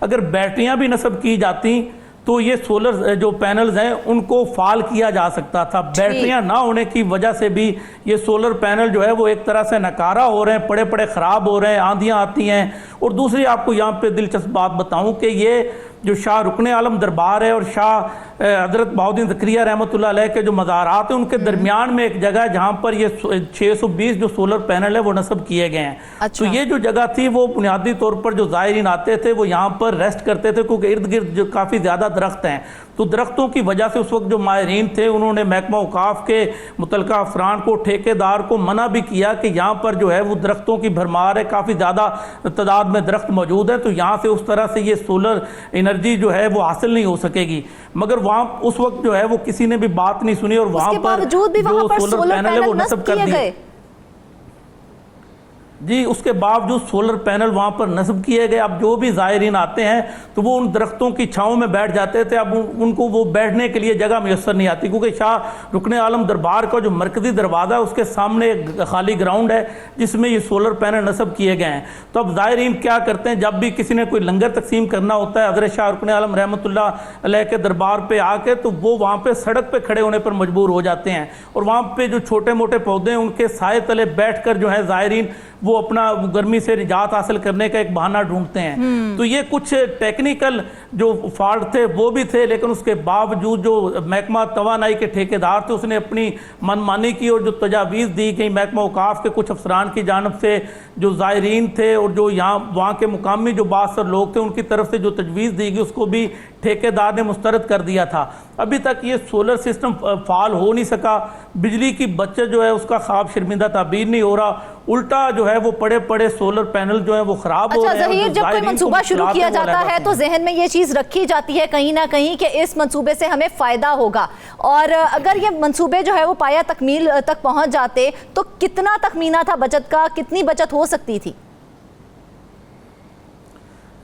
अगर बैटरियां भी नस्ब की जाती तो ये सोलर जो पैनल्स हैं उनको फाल किया जा सकता था। बैटरियां ना होने की वजह से भी ये सोलर पैनल जो है वो एक तरह से नकारा हो रहे हैं, पड़े पड़े ख़राब हो रहे हैं, आंधियां आती हैं। और दूसरी आपको यहाँ पे दिलचस्प बात बताऊं कि ये जो शाह रुकने आलम दरबार है और शाह हज़रत बहाउद्दीन ज़करिया रहमतुल्लाह अलैह के जो मज़ारात हैं उनके दरमियान में एक जगह है जहाँ पर ये 620 जो सोलर पैनल है वो नस्ब किए गए हैं। अच्छा। तो ये जो जगह थी वो बुनियादी तौर पर जो ज़ायरीन आते थे वो यहाँ पर रेस्ट करते थे, क्योंकि इर्द गिर्द जो काफ़ी ज़्यादा दरख्त हैं, तो दरख्तों की वजह से उस वक्त जो माहिरीन थे उन्होंने महकमा औकाफ के मुतलका अफरान को, ठेकेदार को मना भी किया कि यहाँ पर जो है वो दरख्तों की भरमार है, काफ़ी ज़्यादा तादाद में दरख्त मौजूद है, तो यहाँ से उस तरह से ये सोलर एनर्जी जो है वो हासिल नहीं हो सकेगी। मगर वहाँ उस वक्त जो है वो किसी ने भी बात नहीं सुनी और वहाँ पर जो सोलर पैनल है वो नस्ब कर दिए। जी, उसके बावजूद सोलर पैनल वहाँ पर नस्ब किए गए। अब जो भी ज़ायरीन आते हैं तो वो उन दरख्तों की छाँव में बैठ जाते थे। अब उनको वो बैठने के लिए जगह मैसर नहीं आती, क्योंकि शाह रुकन आलम दरबार का जो मरकज़ी दरवाज़ा है उसके सामने एक खाली ग्राउंड है जिसमें ये सोलर पैनल नस्ब किए गए हैं। तो अब ज़ायरीन क्या करते हैं, जब भी किसी ने कोई लंगर तकसीम करना होता है हज़रत शाह रुकन आलम रहमतुल्लाह अलैह के दरबार पर आके, तो वो वहाँ पर सड़क पर खड़े होने पर मजबूर हो जाते हैं और वहाँ पर जो छोटे मोटे पौधे हैं उनके साए तले बैठ कर जो है ज़ायरीन वो अपना गर्मी से निजात हासिल करने का एक बहाना ढूंढते हैं। तो ये कुछ टेक्निकल जो फॉल्ट थे वो भी थे, लेकिन उसके बावजूद जो महकमा तवानाई के ठेकेदार थे उसने अपनी मनमानी की और जो तजावीज़ दी गई महकमा औकाफ के कुछ अफसरान की जानब से, जो ज़ायरीन थे और जो यहाँ वहाँ के मुकामी जो बासर लोग थे उनकी तरफ से जो तजवीज़ दी गई उसको भी ठेकेदार ने मुस्तरद कर दिया था। अभी तक ये सोलर सिस्टम फाल हो नहीं सका, बिजली की बचत जो है उसका ख्वाब शर्मिंदा ताबीर नहीं हो रहा, उल्टा जो है वो पड़े पड़े सोलर पैनल जो है वो खराब हो रहे हैं। ज़हीर, जब कोई मंसूबा शुरू किया जाता है तो जहन में ये चीज़ रखी जाती है कहीं ना कहीं कि इस मंसूबे से हमें फ़ायदा होगा, और अगर ये मंसूबे जो है वो पाया तकमील तक पहुंच जाते तो कितना तखमीना था बचत का, कितनी बचत हो सकती थी?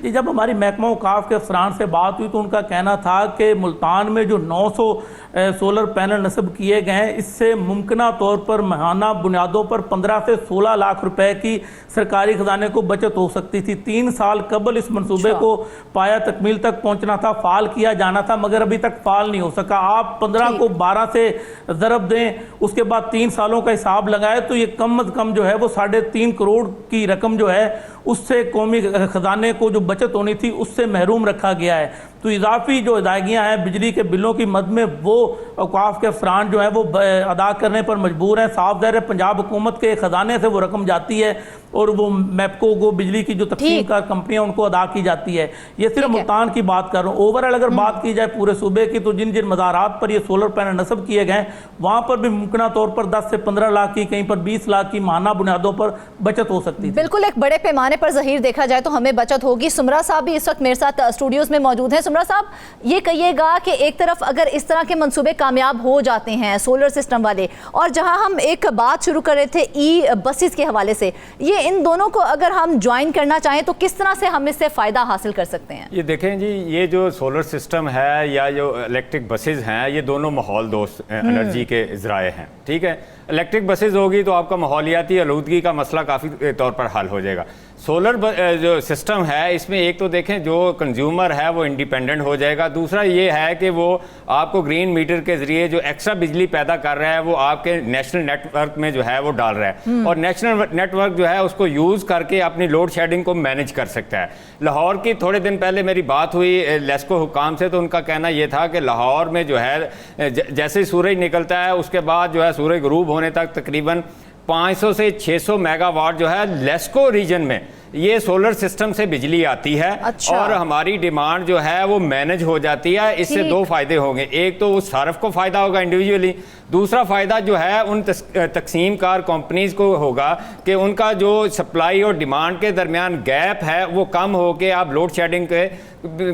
जब हमारी महकमा औकाफ के अफसरान से बात हुई तो उनका कहना था कि मुल्तान में जो 900 सोलर पैनल नस्ब किए गए हैं इससे मुमकिना तौर पर माहाना बुनियादों पर 15 से 16 लाख रुपए की सरकारी खजाने को बचत हो सकती थी। 3 साल कबल इस मंसूबे को पाया तकमील तक पहुंचना था, फाल किया जाना था, मगर अभी तक फाल नहीं हो सका। आप 15 को 12 से ज़रब दें, उसके बाद 3 सालों का हिसाब लगाए तो ये कम अज़ कम जो है वो 3.5 करोड़ की रकम जो है उससे कौमी खजाने को जो बचत होनी थी उससे महरूम रखा गया है। तो इजाफी जो अदायगियाँ हैं बिजली के बिलों की मद में वो औकाफ के अफसरान जो है वो अदा करने पर मजबूर हैं। साफ ज़ाहिर है पंजाब हुकूमत के ख़जाने से वो रकम जाती है और वो मैपको को बिजली की जो तकसीम कार कंपनियाँ उनको अदा की जाती है। ये सिर्फ मुल्तान की बात कर रहा हूँ, ओवरऑल अगर बात की जाए पूरे सूबे की तो जिन जिन मज़ारात पर ये सोलर पैनल नस्ब किए गए वहाँ पर भी मुमकिन तौर पर 10 से 15 लाख की, कहीं पर 20 लाख की माहाना बुनियादों पर बचत हो सकती है। बिल्कुल, एक बड़े पैमाने पर ज़हीर देखा जाए तो हमें बचत होगी। सुमरा साहब भी इस वक्त मेरे साथ स्टूडियोज़ में मौजूद हैं। सुमरा साहब, ये कहिएगा कि एक तरफ अगर इस तरह के मंसूबे कामयाब हो जाते हैं सोलर सिस्टम वाले, और जहां हम एक बात शुरू कर रहे थे ई बसेस के हवाले से, ये इन दोनों को अगर हम ज्वाइन करना चाहें तो किस तरह से हम इससे फ़ायदा हासिल कर सकते हैं? ये देखें जी, ये जो सोलर सिस्टम है या जो इलेक्ट्रिक बसेज हैं ये दोनों माहौल दोस्त एनर्जी के ज़राए हैं। ठीक है, इलेक्ट्रिक बसेज होगी तो आपका माहौलियाती आलूदगी का मसला काफ़ी तौर पर हल हो जाएगा। सोलर जो सिस्टम है इसमें एक तो देखें जो कंज्यूमर है वो इंडिपेंडेंट हो जाएगा, दूसरा ये है कि वो आपको ग्रीन मीटर के ज़रिए जो एक्स्ट्रा बिजली पैदा कर रहा है वो आपके नेशनल नेटवर्क में जो है वो डाल रहा है, और नेशनल नेटवर्क जो है उसको यूज़ करके अपनी लोड शेडिंग को मैनेज कर सकता है। लाहौर की थोड़े दिन पहले मेरी बात हुई लेस्को हुकाम से, तो उनका कहना ये था कि लाहौर में जो है जैसे ही सूरज निकलता है उसके बाद जो है सूरज गरूब होने तक तकरीबन 500 से 600 मेगावाट जो है लेस्को रीजन में ये सोलर सिस्टम से बिजली आती है। अच्छा। और हमारी डिमांड जो है वो मैनेज हो जाती है। इससे दो फायदे होंगे, एक तो उस सार्फ को फायदा होगा इंडिविजुअली, दूसरा फायदा जो है उन तकसीम कार कंपनीज को होगा कि उनका जो सप्लाई और डिमांड के दरमियान गैप है वो कम हो के आप लोड शेडिंग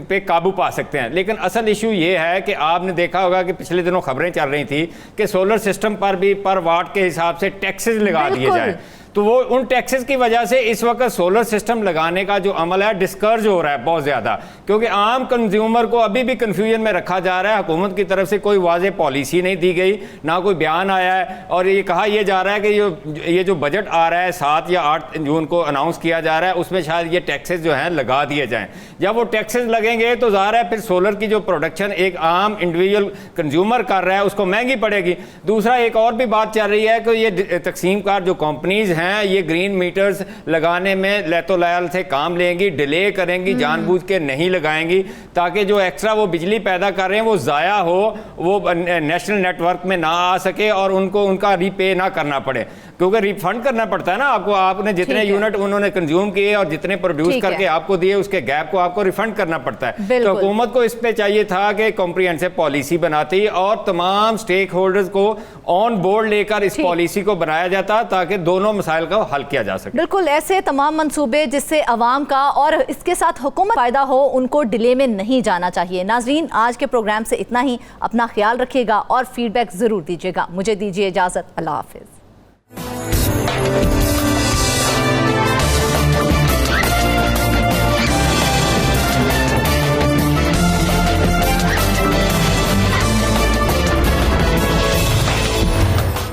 पे काबू पा सकते हैं। लेकिन असल इशू ये है कि आपने देखा होगा कि पिछले दिनों खबरें चल रही थी कि सोलर सिस्टम पर भी पर वाट के हिसाब से टैक्सेस लगा दिए जाए, तो वो उन टैक्सेस की वजह से इस वक्त सोलर सिस्टम लगाने का जो अमल है डिस्करेज हो रहा है बहुत ज़्यादा, क्योंकि आम कंज्यूमर को अभी भी कंफ्यूजन में रखा जा रहा है। हुकूमत की तरफ से कोई वाज़ेह पॉलिसी नहीं दी गई, ना कोई बयान आया है। और ये कहा यह जा रहा है कि ये जो बजट आ रहा है 7 या 8 जून को अनाउंस किया जा रहा है, उसमें शायद ये टैक्सेस जो हैं लगा दिए जाएं। जब वो टैक्सेस लगेंगे तो ज़ाहिर है फिर सोलर की जो प्रोडक्शन एक आम इंडिविजुअल कंज्यूमर कर रहा है उसको महंगी पड़ेगी। दूसरा एक और भी बात चल रही है कि ये तकसीम कार जो कंपनीज हैं ये ग्रीन मीटर्स लगाने में लैतोलायल से काम लेंगी, डिले करेंगी, जानबूझ के नहीं लगाएंगी, ताकि जो एक्स्ट्रा वो बिजली पैदा कर रहे हैं वो ज़ाया हो, वो नेशनल नेटवर्क में ना आ सके और उनको उनका रीपे ना करना पड़े, क्योंकि रिफंड करना पड़ता है ना आपको। आपने जितने यूनिट उन्होंने कंज्यूम किए और जितने प्रोड्यूस करके आपको दिए उसके गैप को आपको रिफंड करना पड़ता है। तो हुकूमत को इस पे चाहिए था कि कॉम्प्रिहेंसिव पॉलिसी बनाती और तमाम स्टेक होल्डर्स को ऑन बोर्ड लेकर इस पॉलिसी को बनाया जाता ताकि दोनों मसाइल का हल किया जा सके। बिल्कुल, ऐसे तमाम मंसूबे जिससे अवाम का और इसके साथ हुकूमत फायदा हो उनको डिले में नहीं जाना चाहिए। नाजरीन, आज के प्रोग्राम से इतना ही। अपना ख्याल रखिएगा और फीडबैक जरूर दीजिएगा। मुझे दीजिए इजाजत। अल्लाह हाफिज।